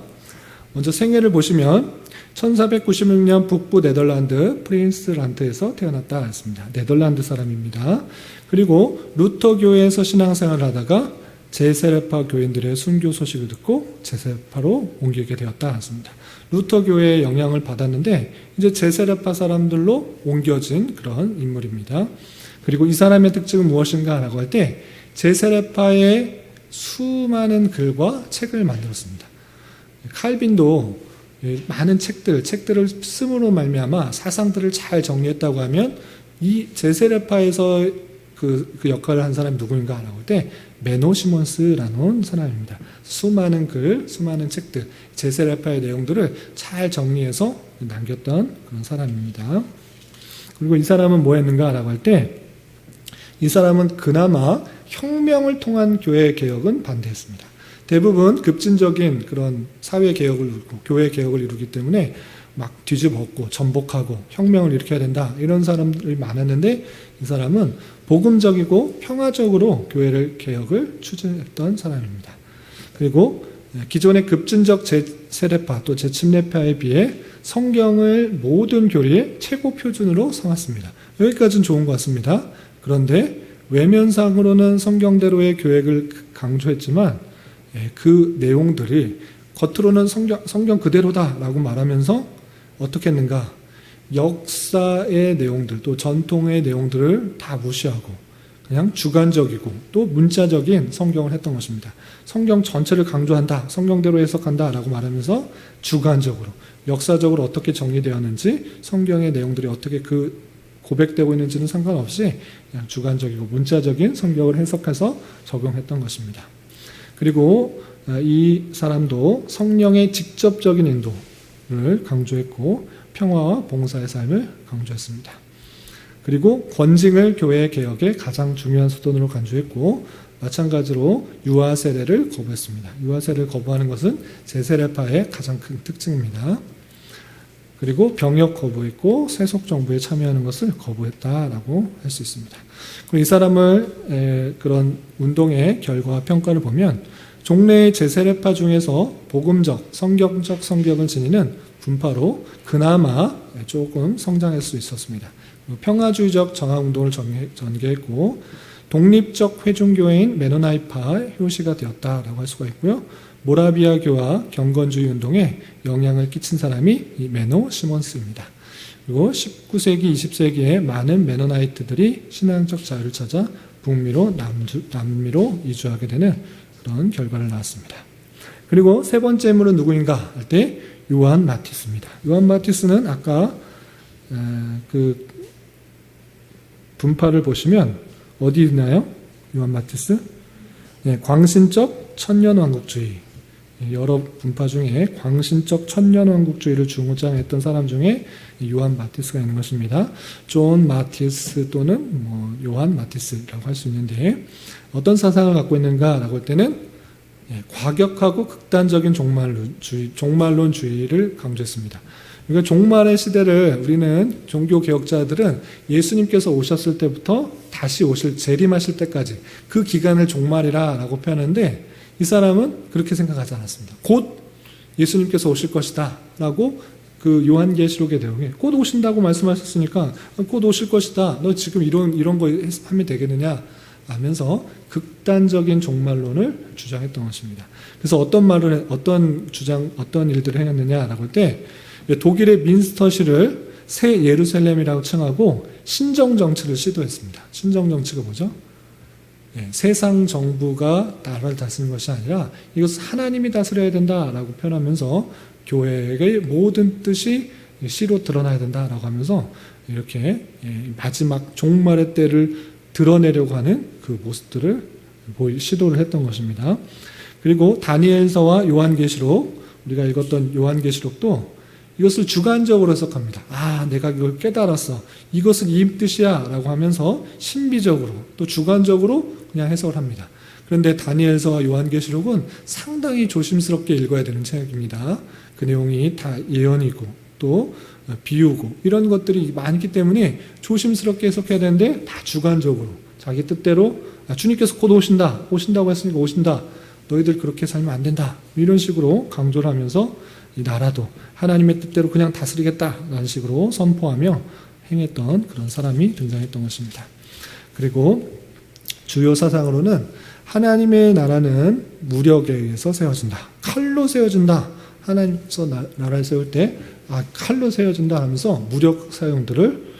먼저 생애를 보시면 1496년 북부 네덜란드 프린스란트에서 태어났다 했습니다. 네덜란드 사람입니다. 그리고 루터 교회에서 신앙생활을 하다가 제세례파 교인들의 순교 소식을 듣고 제세파로 옮기게 되었다 했습니다. 루터 교회의 영향을 받았는데 이제 제세례파 사람들로 옮겨진 그런 인물입니다. 그리고 이 사람의 특징은 무엇인가 라고 할 때 제세례파의 수많은 글과 책을 만들었습니다. 칼빈도 많은 책들을 씀으로 말미암아 사상들을 잘 정리했다고 하면 이 제세례파에서 그 역할을 한 사람이 누구인가 라고 할 때 메노 시몬스라는 사람입니다. 수많은 글, 수많은 책들, 제세례파의 내용들을 잘 정리해서 남겼던 그런 사람입니다. 그리고 이 사람은 뭐 했는가 라고 할 때 이 사람은 그나마 혁명을 통한 교회 개혁은 반대했습니다. 대부분 급진적인 그런 사회 개혁을 이루고 교회 개혁을 이루기 때문에 막 뒤집었고 전복하고 혁명을 일으켜야 된다 이런 사람들이 많았는데 이 사람은 복음적이고 평화적으로 교회를 개혁을 추진했던 사람입니다. 그리고 기존의 급진적 제세례파 또 제침례파에 비해 성경을 모든 교리의 최고 표준으로 삼았습니다. 여기까지는 좋은 것 같습니다. 그런데 외면상으로는 성경대로의 교획을 강조했지만 그 내용들이 겉으로는 성경 그대로다라고 말하면서 어떻게 했는가? 역사의 내용들 또 전통의 내용들을 다 무시하고 그냥 주관적이고 또 문자적인 성경을 했던 것입니다. 성경 전체를 강조한다, 성경대로 해석한다라고 말하면서 주관적으로 역사적으로 어떻게 정리되었는지 성경의 내용들이 어떻게 그 고백되고 있는지는 상관없이 그냥 주관적이고 문자적인 성경을 해석해서 적용했던 것입니다. 그리고 이 사람도 성령의 직접적인 인도를 강조했고 평화와 봉사의 삶을 강조했습니다. 그리고 권징을 교회 개혁의 가장 중요한 수단으로 강조했고 마찬가지로 유아 세례를 거부했습니다. 유아 세례를 거부하는 것은 제세례파의 가장 큰 특징입니다. 그리고 병역 거부했고 세속 정부에 참여하는 것을 거부했다라고 할 수 있습니다. 그리고 이 사람을 그런 운동의 결과와 평가를 보면 종래의 제세례파 중에서 복음적, 성경적 성격을 지니는 분파로 그나마 조금 성장할 수 있었습니다. 평화주의적 정화운동을 전개했고 독립적 회중교회인 메노나이파의 효시가 되었다라고 할 수가 있고요. 모라비아교와 경건주의 운동에 영향을 끼친 사람이 이 메노 시몬스입니다. 그리고 19세기, 20세기에 많은 메노나이트들이 신앙적 자유를 찾아 북미로 남미로 이주하게 되는 그런 결과를 낳았습니다. 그리고 세 번째 인물은 누구인가 할 때 요한 마티스입니다. 요한 마티스는 아까 그 분파를 보시면 어디 있나요? 요한 마티스? 네, 광신적 천년왕국주의. 여러 분파 중에 광신적 천년왕국주의를 주장했던 사람 중에 요한 마티스가 있는 것입니다. 존 마티스 또는 요한 마티스라고 할 수 있는데 어떤 사상을 갖고 있는가라고 할 때는 과격하고 극단적인 종말론주의를 강조했습니다. 그러니까 종말의 시대를 우리는 종교개혁자들은 예수님께서 오셨을 때부터 다시 재림하실 때까지 그 기간을 종말이라고 표현하는데 이 사람은 그렇게 생각하지 않았습니다. 곧 예수님께서 오실 것이다 라고 그 요한계시록의 내용에 곧 오신다고 말씀하셨으니까 곧 오실 것이다. 너 지금 이런 거 하면 되겠느냐 하면서 극단적인 종말론을 주장했던 것입니다. 그래서 어떤 일들을 행했느냐라고 할 때 독일의 민스터시를 새 예루살렘이라고 칭하고 신정정치를 시도했습니다. 신정정치가 뭐죠? 세상 정부가 나라를 다스리는 것이 아니라 이것은 하나님이 다스려야 된다라고 표현하면서 교회의 모든 뜻이 시로 드러나야 된다라고 하면서 이렇게 마지막 종말의 때를 드러내려고 하는 그 모습들을 시도를 했던 것입니다. 그리고 다니엘서와 요한계시록, 우리가 읽었던 요한계시록도 이것을 주관적으로 해석합니다. 내가 이걸 깨달았어. 이것은 이 뜻이야 라고 하면서 신비적으로 또 주관적으로 그냥 해석을 합니다. 그런데 다니엘서와 요한계시록은 상당히 조심스럽게 읽어야 되는 책입니다. 그 내용이 다 예언이고 또 비유고 이런 것들이 많기 때문에 조심스럽게 해석해야 되는데 다 주관적으로 자기 뜻대로 주님께서 곧 오신다고 했으니까 오신다. 너희들 그렇게 살면 안 된다. 이런 식으로 강조를 하면서 이 나라도 하나님의 뜻대로 그냥 다스리겠다라는 식으로 선포하며 행했던 그런 사람이 등장했던 것입니다. 그리고 주요 사상으로는 하나님의 나라는 무력에 의해서 세워진다. 칼로 세워진다. 하나님께서 나라를 세울 때 칼로 세워진다 하면서 무력 사용들을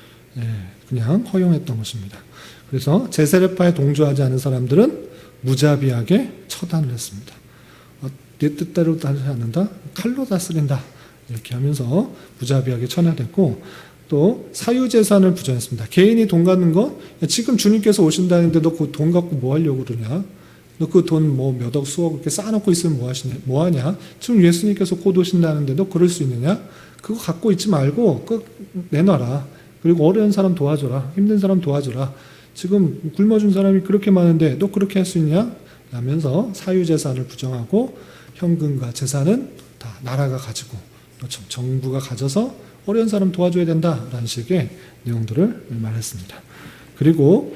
그냥 허용했던 것입니다. 그래서 제세례파에 동조하지 않은 사람들은 무자비하게 처단을 했습니다. 내 뜻대로 다스리지 않는다? 칼로 다스린다. 이렇게 하면서 무자비하게 처단했고 또 사유재산을 부정했습니다. 개인이 돈 갖는 거 지금 주님께서 오신다는데 너 그 돈 갖고 뭐 하려고 그러냐? 너 그 돈 몇억 수억 이렇게 쌓아놓고 있으면 뭐 하냐? 지금 예수님께서 곧 오신다는데 너 그럴 수 있느냐? 그거 갖고 있지 말고 그거 내놔라. 그리고 어려운 사람 도와줘라. 힘든 사람 도와줘라. 지금 굶어준 사람이 그렇게 많은데 너 그렇게 할 수 있냐? 라면서 사유재산을 부정하고 현금과 재산은 다 나라가 가지고 또 정부가 가져서 어려운 사람 도와줘야 된다라는 식의 내용들을 말했습니다. 그리고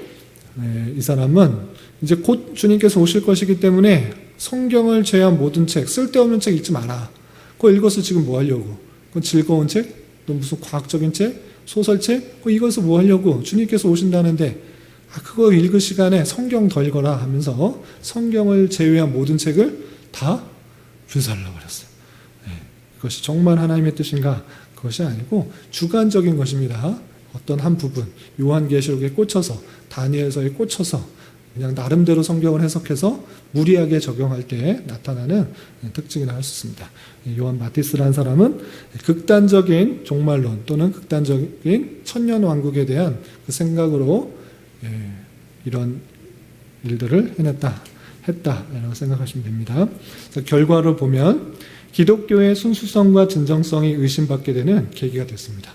이 사람은 이제 곧 주님께서 오실 것이기 때문에 성경을 제외한 모든 책, 쓸데없는 책 읽지 마라. 그거 읽어서 지금 뭐 하려고? 그건 즐거운 책? 또 무슨 과학적인 책? 소설책? 그거 읽어서 뭐 하려고? 주님께서 오신다는데 그거 읽을 시간에 성경 더 읽어라 하면서 성경을 제외한 모든 책을 다 불살라 버렸어요. 그것이 정말 하나님의 뜻인가? 그것이 아니고 주관적인 것입니다. 어떤 한 부분, 요한계시록에 꽂혀서 다니엘서에 꽂혀서 그냥 나름대로 성경을 해석해서 무리하게 적용할 때 나타나는 특징이라 할 수 있습니다. 요한 마티스라는 사람은 극단적인 종말론 또는 극단적인 천년왕국에 대한 그 생각으로 이런 일들을 했다라고 생각하시면 됩니다. 결과를 보면 기독교의 순수성과 진정성이 의심받게 되는 계기가 됐습니다.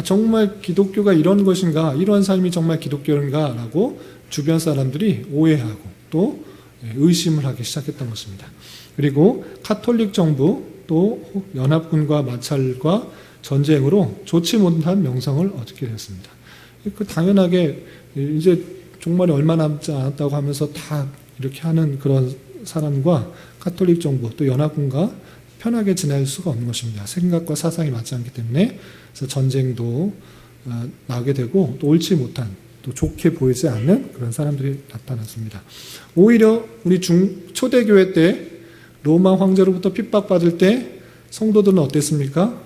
정말 기독교가 이런 것인가, 이러한 삶이 정말 기독교인가 라고 주변 사람들이 오해하고 또 의심을 하기 시작했던 것입니다. 그리고 카톨릭 정부 또 연합군과 마찰과 전쟁으로 좋지 못한 명성을 얻게 됐습니다. 당연하게 이제 종말이 얼마 남지 않았다고 하면서 다 이렇게 하는 그런 사람과 카톨릭 정부 또 연합군과 편하게 지낼 수가 없는 것입니다. 생각과 사상이 맞지 않기 때문에. 그래서 전쟁도 나게 되고 또 옳지 못한 또 좋게 보이지 않는 그런 사람들이 나타났습니다. 오히려 우리 초대교회 때 로마 황제로부터 핍박받을 때 성도들은 어땠습니까?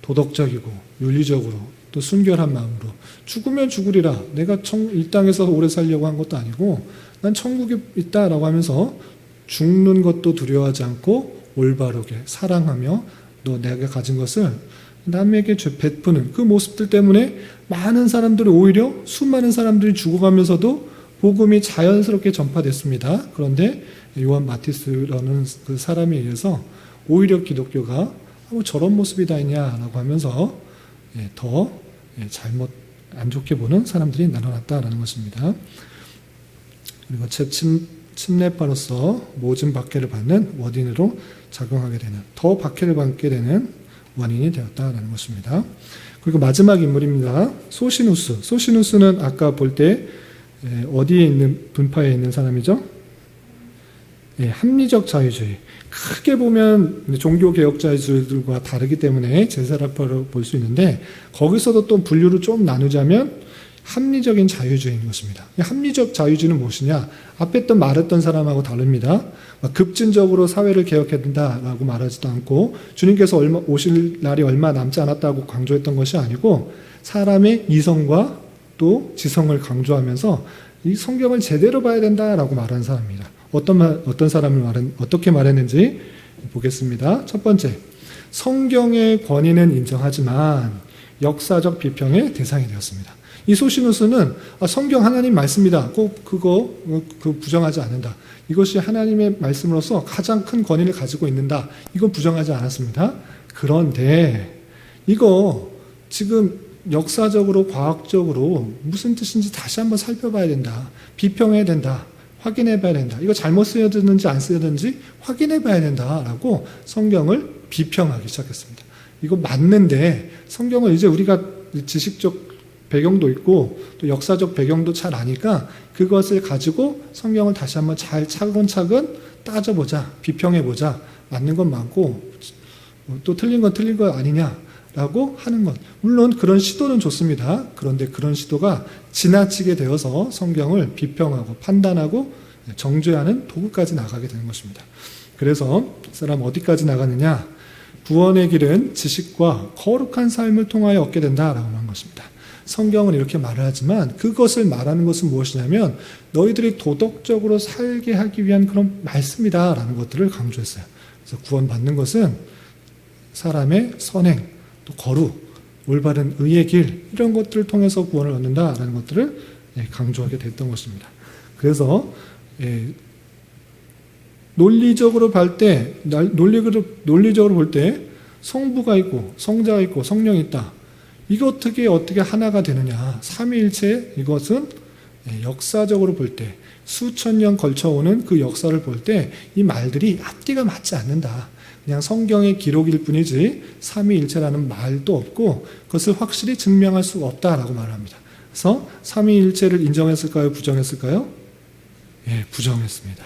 도덕적이고 윤리적으로 또 순결한 마음으로 죽으면 죽으리라, 내가 이 땅에서 오래 살려고 한 것도 아니고 난 천국에 있다라고 하면서 죽는 것도 두려워하지 않고 올바르게 사랑하며 또 내가 가진 것을 남에게 베푸는 그 모습들 때문에 많은 사람들이, 오히려 수많은 사람들이 죽어가면서도 복음이 자연스럽게 전파됐습니다. 그런데 요한 마티스라는 그 사람에 의해서 오히려 기독교가 저런 모습이 다 있냐라고 하면서 더 잘못 안 좋게 보는 사람들이 나타났다라는 것입니다. 그리고 침례파로서 모진 박해를 받는 원인으로 작용하게 되는, 더 박해를 받게 되는 원인이 되었다라는 것입니다. 그리고 마지막 인물입니다. 소시누스는 아까 볼 때 어디에 있는 분파에 있는 사람이죠? 합리적 자유주의. 크게 보면 종교개혁자들과 다르기 때문에 제사라파로 볼 수 있는데, 거기서도 또 분류를 좀 나누자면 합리적인 자유주의인 것입니다. 합리적 자유주의는 무엇이냐? 앞에 말했던 사람하고 다릅니다. 급진적으로 사회를 개혁해야 된다라고 말하지도 않고, 주님께서 오실 날이 얼마 남지 않았다고 강조했던 것이 아니고, 사람의 이성과 또 지성을 강조하면서 이 성경을 제대로 봐야 된다라고 말하는 사람입니다. 어떤 사람을 어떻게 말했는지 보겠습니다. 첫 번째, 성경의 권위는 인정하지만 역사적 비평의 대상이 되었습니다. 이 소시누스는 성경 하나님 말씀이다, 꼭 그거 부정하지 않는다, 이것이 하나님의 말씀으로서 가장 큰 권위를 가지고 있는다, 이거 부정하지 않았습니다. 그런데 이거 지금 역사적으로 과학적으로 무슨 뜻인지 다시 한번 살펴봐야 된다, 비평해야 된다, 확인해 봐야 된다, 이거 잘못 쓰여졌는지 안 쓰여졌는지 확인해 봐야 된다라고 성경을 비평하기 시작했습니다. 이거 맞는데 성경을 이제 우리가 지식적 배경도 있고 또 역사적 배경도 잘 아니까 그것을 가지고 성경을 다시 한번 잘 차근차근 따져보자, 비평해보자, 맞는 건 맞고 또 틀린 건 틀린 거 아니냐라고 하는 것. 물론 그런 시도는 좋습니다. 그런데 그런 시도가 지나치게 되어서 성경을 비평하고 판단하고 정죄하는 도구까지 나가게 되는 것입니다. 그래서 이 사람 어디까지 나가느냐? 구원의 길은 지식과 거룩한 삶을 통하여 얻게 된다라고 한 것입니다. 성경은 이렇게 말을 하지만 그것을 말하는 것은 무엇이냐면 너희들이 도덕적으로 살게 하기 위한 그런 말씀이다라는 것들을 강조했어요. 그래서 구원받는 것은 사람의 선행, 또 거룩, 올바른 의의 길, 이런 것들을 통해서 구원을 얻는다라는 것들을 강조하게 됐던 것입니다. 그래서 논리적으로 볼 때 성부가 있고 성자가 있고 성령이 있다. 이거 어떻게 하나가 되느냐? 삼위일체, 이것은 역사적으로 볼 때, 수천 년 걸쳐오는 그 역사를 볼 때 이 말들이 앞뒤가 맞지 않는다. 그냥 성경의 기록일 뿐이지 삼위일체라는 말도 없고 그것을 확실히 증명할 수가 없다라고 말합니다. 그래서 삼위일체를 인정했을까요? 부정했을까요? 부정했습니다.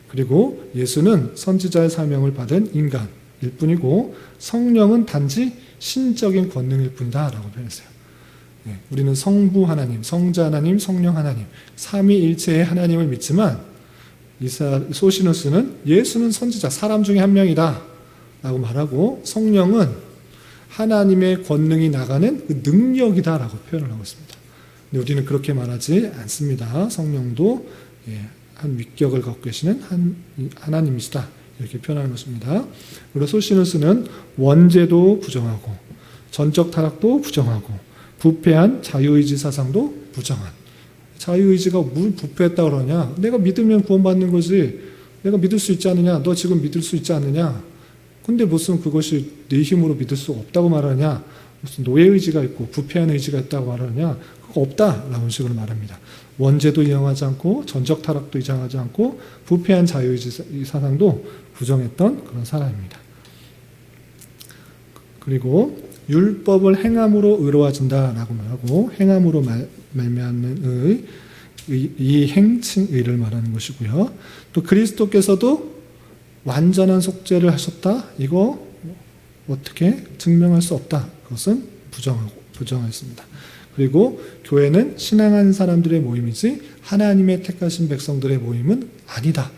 그리고 예수는 선지자의 사명을 받은 인간일 뿐이고 성령은 단지 신적인 권능일 뿐이다 라고 표현했어요. 우리는 성부 하나님, 성자 하나님, 성령 하나님, 삼위일체의 하나님을 믿지만 소시누스는 예수는 선지자, 사람 중에 한 명이다 라고 말하고 성령은 하나님의 권능이 나가는 그 능력이다 라고 표현을 하고 있습니다. 근데 우리는 그렇게 말하지 않습니다. 성령도 한 위격을 갖고 계시는 하나님이시다. 이렇게 표현하는 것입니다. 그리고 소시누스는 원죄도 부정하고 전적 타락도 부정하고 부패한 자유의지 사상도 부정한. 자유의지가 뭘 부패했다고 그러냐? 내가 믿으면 구원받는 거지. 내가 믿을 수 있지 않느냐? 너 지금 믿을 수 있지 않느냐? 근데 무슨 그것이 내 힘으로 믿을 수 없다고 말하냐? 무슨 노예의지가 있고 부패한 의지가 있다고 말하느냐? 그거 없다라는 식으로 말합니다. 원죄도 인정하지 않고 전적 타락도 인정하지 않고 부패한 자유의지 사상도 부정했던 그런 사람입니다. 그리고 율법을 행함으로 의로워진다라고 말하고 행함으로 말미암는 이 행칭의를 말하는 것이고요. 또 그리스도께서도 완전한 속죄를 하셨다. 이거 어떻게 증명할 수 없다. 그것은 부정하였습니다. 그리고 교회는 신앙한 사람들의 모임이지 하나님의 택하신 백성들의 모임은 아니다.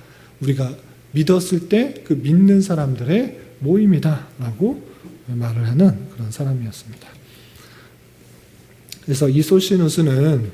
우리가 믿었을 때 그 믿는 사람들의 모임이다 라고 말을 하는 그런 사람이었습니다. 그래서 이 소시누스는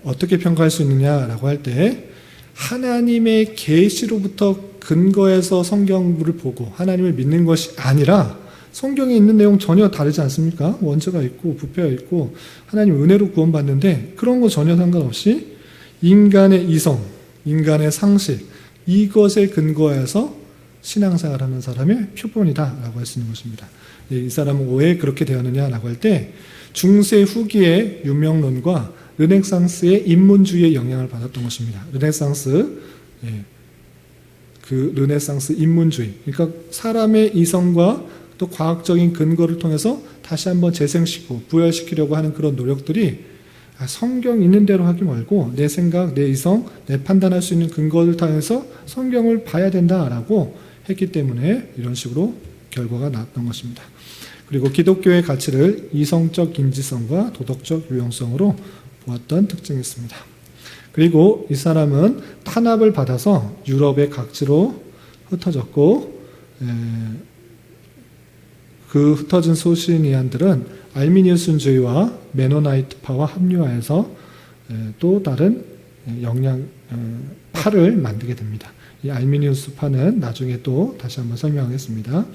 어떻게 평가할 수 있느냐라고 할 때 하나님의 계시로부터 근거해서 성경을 보고 하나님을 믿는 것이 아니라 성경에 있는 내용 전혀 다르지 않습니까? 원죄가 있고 부패가 있고 하나님 은혜로 구원받는데 그런 거 전혀 상관없이 인간의 이성, 인간의 상식 이것에 근거해서 신앙생활하는 사람의 표본이다라고 할 수 있는 것입니다. 이 사람은 왜 그렇게 되었느냐라고 할 때 중세 후기의 유명론과 르네상스의 인문주의의 영향을 받았던 것입니다. 르네상스 인문주의, 그러니까 사람의 이성과 또 과학적인 근거를 통해서 다시 한번 재생시키고 부활시키려고 하는 그런 노력들이 성경 있는 대로 하기 말고 내 생각, 내 이성, 내 판단할 수 있는 근거를 통해서 성경을 봐야 된다라고 했기 때문에 이런 식으로 결과가 나왔던 것입니다. 그리고 기독교의 가치를 이성적 인지성과 도덕적 유용성으로 보았던 특징이 있습니다. 그리고 이 사람은 탄압을 받아서 유럽의 각지로 흩어졌고 그 흩어진 소시니안들은 알미니우스주의와 메노나이트파와 합류하여서 또 다른 파를 만들게 됩니다. 이 알미니우스파는 나중에 또 다시 한번 설명하겠습니다.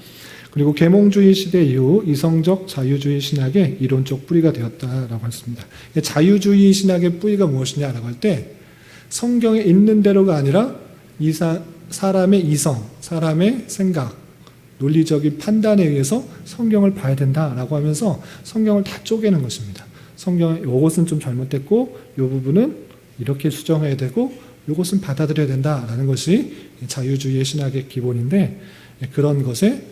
그리고 계몽주의 시대 이후 이성적 자유주의 신학의 이론적 뿌리가 되었다라고 했습니다. 자유주의 신학의 뿌리가 무엇이냐라고 할 때 성경에 있는 대로가 아니라 사람의 이성, 사람의 생각, 논리적인 판단에 의해서 성경을 봐야 된다라고 하면서 성경을 다 쪼개는 것입니다. 성경에 이것은 좀 잘못됐고 이 부분은 이렇게 수정해야 되고 이것은 받아들여야 된다라는 것이 자유주의의 신학의 기본인데 그런 것에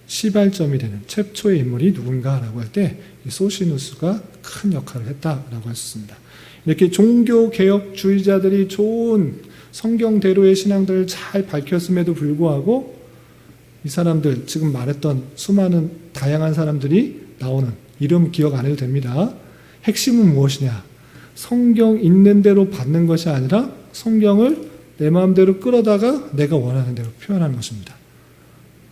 시발점이 되는 최초의 인물이 누군가라고 할 때 소시누스가 큰 역할을 했다라고 할 수 있습니다. 이렇게 종교개혁주의자들이 좋은 성경대로의 신앙들을 잘 밝혔음에도 불구하고 이 사람들 지금 말했던 수많은 다양한 사람들이 나오는 이름 기억 안 해도 됩니다. 핵심은 무엇이냐? 성경 있는 대로 받는 것이 아니라 성경을 내 마음대로 끌어다가 내가 원하는 대로 표현하는 것입니다.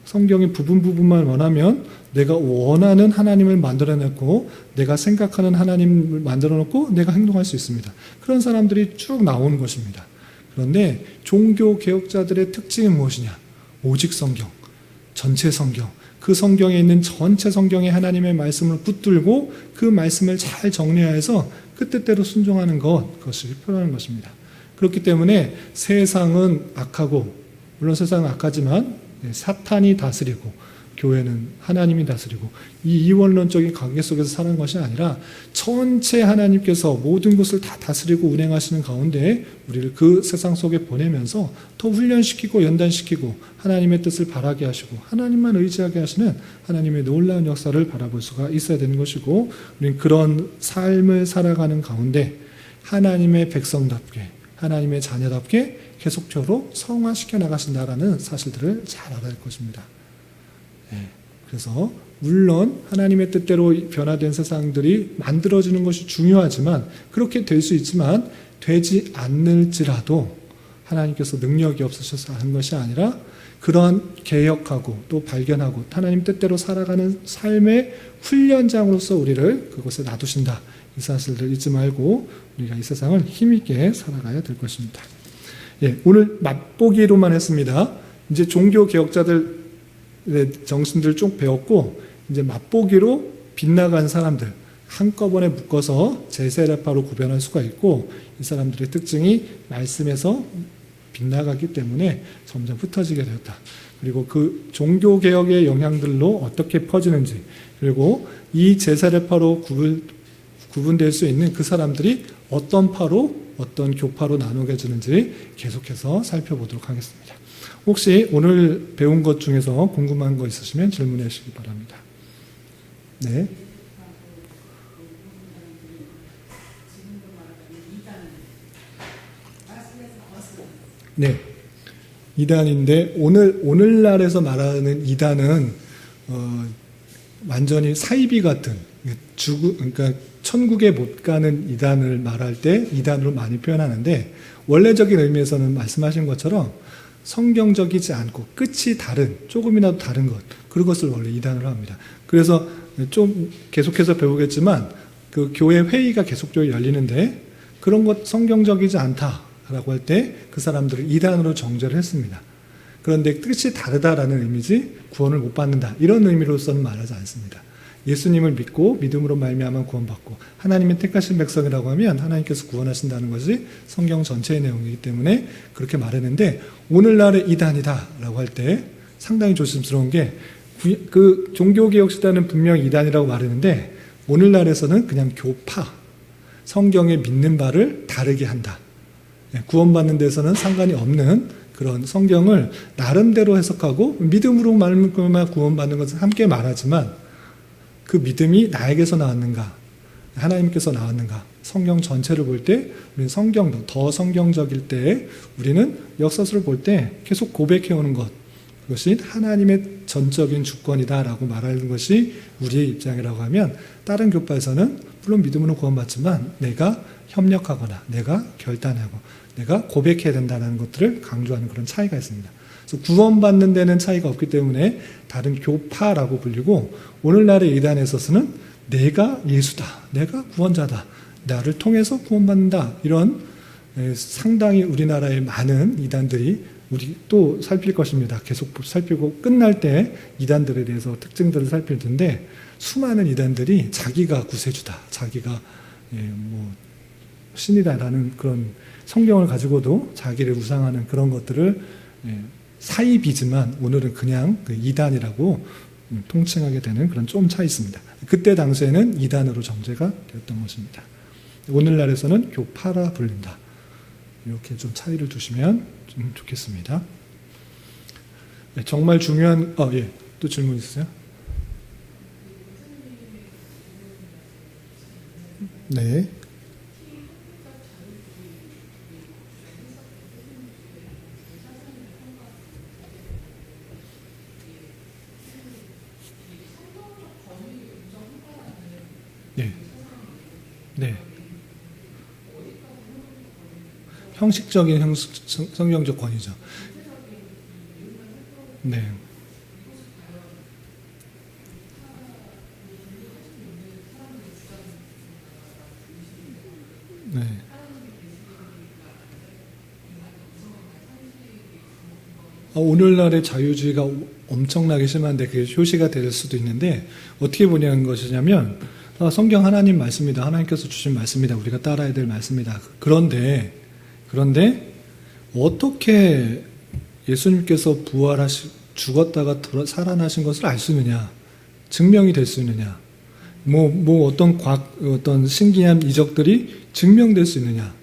성경의 부분만 원하면 내가 원하는 하나님을 만들어냈고 내가 생각하는 하나님을 만들어놓고 내가 행동할 수 있습니다. 그런 사람들이 쭉 나오는 것입니다. 그런데 종교개혁자들의 특징이 무엇이냐? 오직 성경, 전체 성경, 그 성경에 있는 전체 성경의 하나님의 말씀을 붙들고 그 말씀을 잘 정리해서 그 뜻대로 순종하는 그것을 표현하는 것입니다. 그렇기 때문에 세상은 악하고 물론 세상은 악하지만 사탄이 다스리고 교회는 하나님이 다스리고 이 이원론적인 관계 속에서 사는 것이 아니라 전체 하나님께서 모든 것을 다 다스리고 운행하시는 가운데 우리를 그 세상 속에 보내면서 더 훈련시키고 연단시키고 하나님의 뜻을 바라게 하시고 하나님만 의지하게 하시는 하나님의 놀라운 역사를 바라볼 수가 있어야 되는 것이고 우리는 그런 삶을 살아가는 가운데 하나님의 백성답게 하나님의 자녀답게 계속적으로 성화시켜 나가신다라는 사실들을 잘 알아야 할 것입니다. 그래서 물론 하나님의 뜻대로 변화된 세상들이 만들어지는 것이 중요하지만 그렇게 될 수 있지만 되지 않을지라도 하나님께서 능력이 없으셔서 하는 것이 아니라 그러한 개혁하고 또 발견하고 하나님 뜻대로 살아가는 삶의 훈련장으로서 우리를 그곳에 놔두신다. 이 사실들 잊지 말고 우리가 이 세상을 힘있게 살아가야 될 것입니다. 예, 오늘 맛보기로만 했습니다. 이제 종교 개혁자들의 정신들 쭉 배웠고 이제 맛보기로 빗나간 사람들 한꺼번에 묶어서 제세례파로 구별할 수가 있고 이 사람들의 특징이 말씀에서 빗나가기 때문에 점점 흩어지게 되었다. 그리고 그 종교개혁의 영향들로 어떻게 퍼지는지 그리고 이 제세례파로 구분될 수 있는 그 사람들이 어떤 파로 어떤 교파로 나누게 되는지 계속해서 살펴보도록 하겠습니다. 혹시 오늘 배운 것 중에서 궁금한 거 있으시면 질문해 주시기 바랍니다. 네. 네. 이단인데 오늘날에서 말하는 이단은 완전히 사이비 같은 그러니까 천국에 못 가는 이단을 말할 때 이단으로 많이 표현하는데 원래적인 의미에서는 말씀하신 것처럼 성경적이지 않고 끝이 다른 조금이라도 다른 것 그것을 원래 이단으로 합니다. 그래서 좀 계속해서 배우겠지만 그 교회 회의가 계속적으로 열리는데 그런 것 성경적이지 않다라고 할 때 그 사람들을 이단으로 정죄를 했습니다. 그런데 끝이 다르다라는 의미지 구원을 못 받는다 이런 의미로서는 말하지 않습니다. 예수님을 믿고 믿음으로 말미암아 구원받고 하나님의 택하신 백성이라고 하면 하나님께서 구원하신다는 것이 성경 전체의 내용이기 때문에 그렇게 말했는데 오늘날의 이단이다라고 할 때 상당히 조심스러운 게 그 종교개혁 시대는 분명히 이단이라고 말했는데 오늘날에서는 그냥 교파 성경에 믿는 바를 다르게 한다. 구원받는 데서는 상관이 없는 그런 성경을 나름대로 해석하고 믿음으로 말미암아 구원받는 것을 함께 말하지만 그 믿음이 나에게서 나왔는가 하나님께서 나왔는가 성경 전체를 볼 때 우리는 성경도 더 성경적일 때 우리는 역사서를 볼 때 계속 고백해오는 것 그것이 하나님의 전적인 주권이다라고 말하는 것이 우리의 입장이라고 하면 다른 교파에서는 물론 믿음으로 구원받지만 내가 협력하거나 내가 결단하고 내가 고백해야 된다는 것들을 강조하는 그런 차이가 있습니다. 그래서 구원받는 데는 차이가 없기 때문에 다른 교파라고 불리고 오늘날의 이단에 있어서는 내가 예수다, 내가 구원자다, 나를 통해서 구원받는다 이런 상당히 우리나라의 많은 이단들이 우리 또 살필 것입니다. 계속 살피고 끝날 때 이단들에 대해서 특징들을 살필 텐데 수많은 이단들이 자기가 구세주다, 자기가 뭐 신이다라는 그런 성경을 가지고도 자기를 우상하는 그런 것들을 사이비지만 오늘은 그냥 그 이단이라고 통칭하게 되는 그런 좀 차이 있습니다. 그때 당시에는 이단으로 정죄가 되었던 것입니다. 오늘날에서는 교파라 불린다. 이렇게 좀 차이를 두시면 좀 좋겠습니다. 정말 중요한 또 질문 있으세요? 네. 네. 네. 형식적인 성경적 권위죠. 네. 네. 오늘날의 자유주의가 엄청나게 심한데 그게 효시가 될 수도 있는데 어떻게 보냐는 것이냐면 성경 하나님 말씀이다. 하나님께서 주신 말씀이다. 우리가 따라야 될 말씀이다. 그런데 어떻게 예수님께서 죽었다가 살아나신 것을 알 수 있느냐? 증명이 될 수 있느냐? 어떤 신기한 이적들이 증명될 수 있느냐?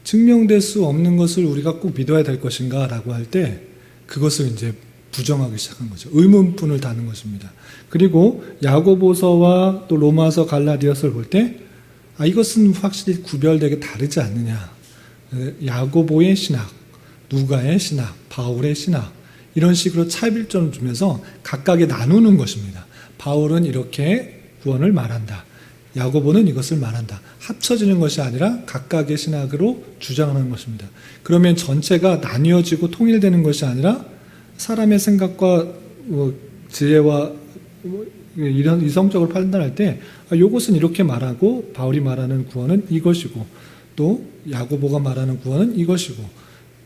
증명될 수 없는 것을 우리가 꼭 믿어야 될 것인가? 라고 할 때 그것을 이제 부정하기 시작한 거죠. 의문문을 다는 것입니다. 그리고 야고보서와 또 로마서 갈라디아서를 볼 때 이것은 확실히 구별되게 다르지 않느냐. 야고보의 신학, 누가의 신학, 바울의 신학 이런 식으로 차별점을 주면서 각각에 나누는 것입니다. 바울은 이렇게 구원을 말한다. 야고보는 이것을 말한다. 합쳐지는 것이 아니라 각각의 신학으로 주장하는 것입니다. 그러면 전체가 나뉘어지고 통일되는 것이 아니라 사람의 생각과 지혜와 이런 이성적으로 판단할 때 이것은 이렇게 말하고 바울이 말하는 구원은 이것이고 또 야고보가 말하는 구원은 이것이고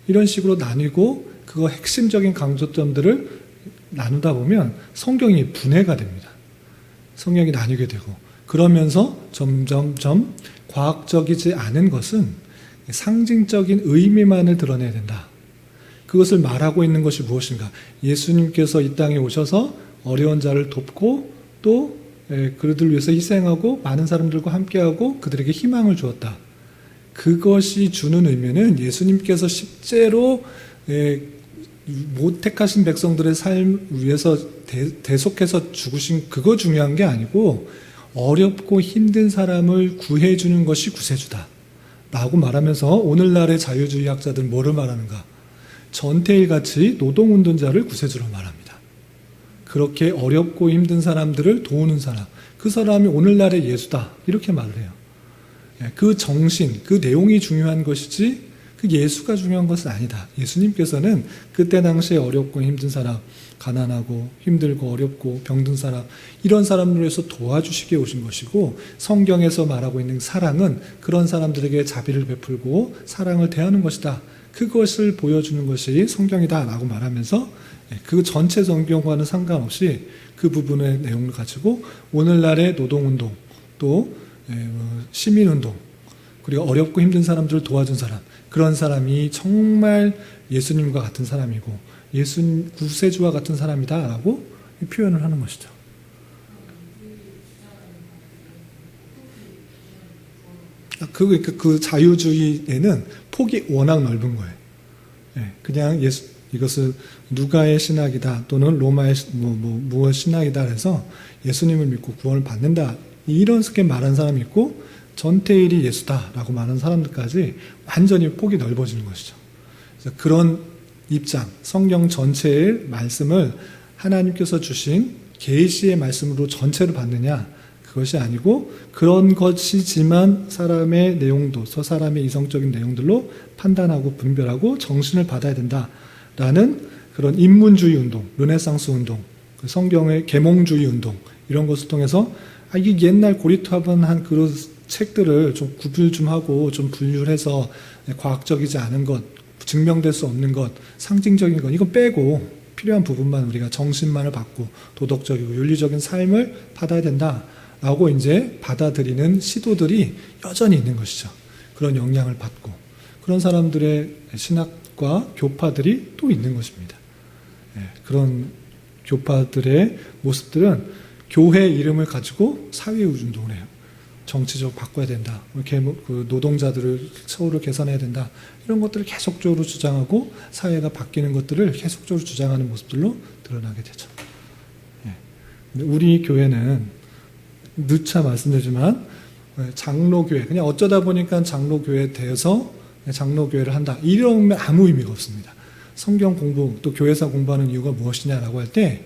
이런 식으로 나뉘고 그거 핵심적인 강조점들을 나누다 보면 성경이 분해가 됩니다. 성경이 나뉘게 되고 그러면서 점점점 과학적이지 않은 것은 상징적인 의미만을 드러내야 된다. 그것을 말하고 있는 것이 무엇인가? 예수님께서 이 땅에 오셔서 어려운 자를 돕고 또 그들을 위해서 희생하고 많은 사람들과 함께하고 그들에게 희망을 주었다. 그것이 주는 의미는 예수님께서 실제로 못 택하신 백성들의 삶 위해서 대속해서 죽으신 그거 중요한 게 아니고 어렵고 힘든 사람을 구해주는 것이 구세주다 라고 말하면서 오늘날의 자유주의 학자들은 뭐를 말하는가? 전태일같이 노동운동자를 구세주로 말합니다. 그렇게 어렵고 힘든 사람들을 도우는 사람, 그 사람이 오늘날의 예수다 이렇게 말을 해요. 그 정신, 그 내용이 중요한 것이지 그 예수가 중요한 것은 아니다. 예수님께서는 그때 당시에 어렵고 힘든 사람, 가난하고 힘들고 어렵고 병든 사람, 이런 사람들을 위해서 도와주시게 오신 것이고 성경에서 말하고 있는 사랑은 그런 사람들에게 자비를 베풀고 사랑을 대하는 것이다. 그것을 보여주는 것이 성경이다 라고 말하면서 그 전체 성경과는 상관없이 그 부분의 내용을 가지고 오늘날의 노동운동 또 시민운동 그리고 어렵고 힘든 사람들을 도와준 사람 그런 사람이 정말 예수님과 같은 사람이고 예수님 구세주와 같은 사람이다 라고 표현을 하는 것이죠. 그 자유주의에는 폭이 워낙 넓은 거예요. 그냥 이것을 누가의 신학이다 또는 로마의 무엇 신학이다 해서 예수님을 믿고 구원을 받는다 이런 식의 말하는 사람이 있고 전태일이 예수다라고 말하는 사람들까지 완전히 폭이 넓어지는 것이죠. 그래서 그런 입장, 성경 전체의 말씀을 하나님께서 주신 계시의 말씀으로 전체를 받느냐 그것이 아니고 그런 것이지만 사람의 내용도 저 사람의 이성적인 내용들로 판단하고 분별하고 정신을 받아야 된다라는 그런 인문주의 운동, 르네상스 운동, 성경의 계몽주의 운동 이런 것을 통해서 이게 옛날 고리타분한 그런 책들을 좀 구분 좀 하고 좀 분류를 해서 과학적이지 않은 것, 증명될 수 없는 것, 상징적인 것 이거 빼고 필요한 부분만 우리가 정신만을 받고 도덕적이고 윤리적인 삶을 받아야 된다라고 이제 받아들이는 시도들이 여전히 있는 것이죠. 그런 영향을 받고 그런 사람들의 신학과 교파들이 또 있는 것입니다. 그런 교파들의 모습들은 교회 이름을 가지고 사회운동을 해요. 정치적으로 바꿔야 된다. 그 노동자들을 처우를 개선해야 된다. 이런 것들을 계속적으로 주장하고 사회가 바뀌는 것들을 계속적으로 주장하는 모습들로 드러나게 되죠. 우리 교회는 누차 말씀드리지만 장로교회, 그냥 어쩌다 보니까 장로교회에 대해서 장로교회를 한다. 이러면 아무 의미가 없습니다. 성경 공부, 또 교회사 공부하는 이유가 무엇이냐라고 할 때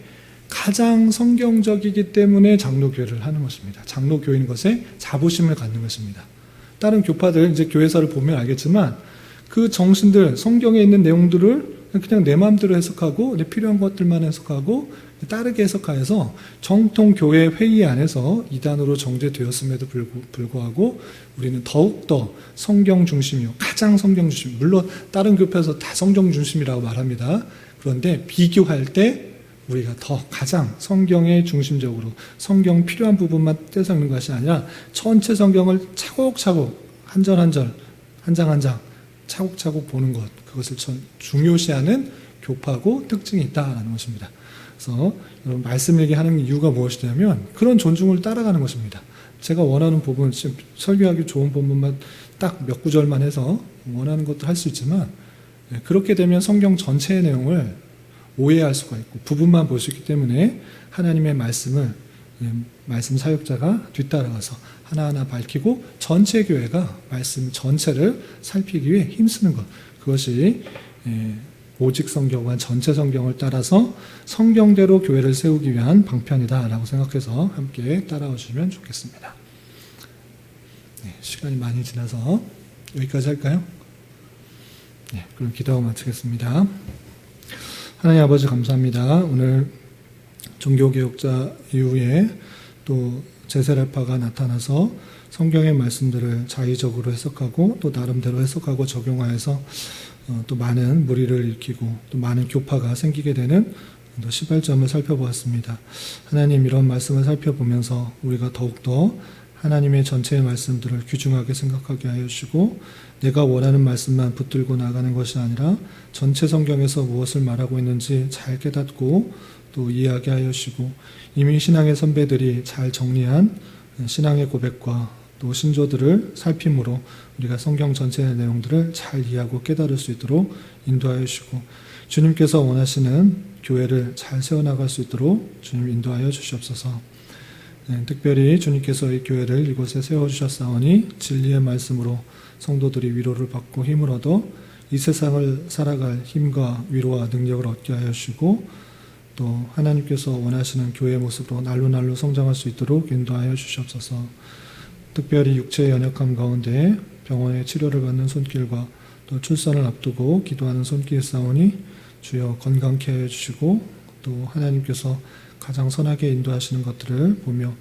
가장 성경적이기 때문에 장로교회를 하는 것입니다. 장로교회인 것에 자부심을 갖는 것입니다. 다른 교파들, 이제 교회사를 보면 알겠지만 그 정신들, 성경에 있는 내용들을 그냥 내 마음대로 해석하고 내 필요한 것들만 해석하고 따르게 해석하여서 정통 교회 회의 안에서 이단으로 정죄되었음에도 불구하고 우리는 더욱더 성경 중심이요. 가장 성경 중심. 물론 다른 교파에서 다 성경 중심이라고 말합니다. 그런데 비교할 때 우리가 더 가장 성경의 중심적으로 성경 필요한 부분만 떼서는 것이 아니라 전체 성경을 차곡차곡 한 절 한 절, 한 장 한 장 차곡차곡 보는 것, 그것을 중요시하는 교파고 특징이 있다라는 것입니다. 그래서 여러분 말씀 얘기하는 이유가 무엇이냐면 그런 존중을 따라가는 것입니다. 제가 원하는 부분, 설교하기 좋은 부분만 딱 몇 구절만 해서 원하는 것도 할 수 있지만 그렇게 되면 성경 전체의 내용을 오해할 수가 있고 부분만 볼 수 있기 때문에 하나님의 말씀을 말씀 사역자가 뒤따라가서 하나하나 밝히고 전체 교회가 말씀 전체를 살피기 위해 힘쓰는 것, 그것이 오직 성경과 전체 성경을 따라서 성경대로 교회를 세우기 위한 방편이다라고 생각해서 함께 따라와 주시면 좋겠습니다. 시간이 많이 지나서 여기까지 할까요? 그럼 기도하고 마치겠습니다. 하나님 아버지 감사합니다. 오늘 종교개혁자 이후에 또 제세례파가 나타나서 성경의 말씀들을 자의적으로 해석하고 또 나름대로 해석하고 적용하여서 또 많은 무리를 일으키고 또 많은 교파가 생기게 되는 또 시발점을 살펴보았습니다. 하나님 이런 말씀을 살펴보면서 우리가 더욱더 하나님의 전체의 말씀들을 귀중하게 생각하게 하여 주시고 내가 원하는 말씀만 붙들고 나가는 것이 아니라 전체 성경에서 무엇을 말하고 있는지 잘 깨닫고 또 이해하게 하여 주시고 이미 신앙의 선배들이 잘 정리한 신앙의 고백과 또 신조들을 살핌으로 우리가 성경 전체의 내용들을 잘 이해하고 깨달을 수 있도록 인도하여 주시고 주님께서 원하시는 교회를 잘 세워나갈 수 있도록 주님 인도하여 주시옵소서. 특별히 주님께서 이 교회를 이곳에 세워주셨사오니 진리의 말씀으로 성도들이 위로를 받고 힘을 얻어 이 세상을 살아갈 힘과 위로와 능력을 얻게 하여 주시고 또 하나님께서 원하시는 교회의 모습으로 날로 성장할 수 있도록 인도하여 주시옵소서. 특별히 육체의 연약함 가운데 병원에 치료를 받는 손길과 또 출산을 앞두고 기도하는 손길 싸우니 주여 건강케 하여 주시고 또 하나님께서 가장 선하게 인도하시는 것들을 보며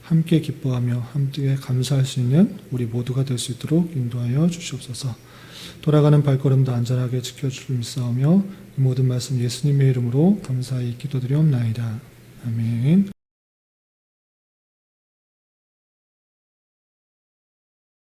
함께 기뻐하며 함께 감사할 수 있는 우리 모두가 될 수 있도록 인도하여 주시옵소서. 돌아가는 발걸음도 안전하게 지켜줄 믿사오며 이 모든 말씀 예수님의 이름으로 감사히 기도드리옵나이다. 아멘.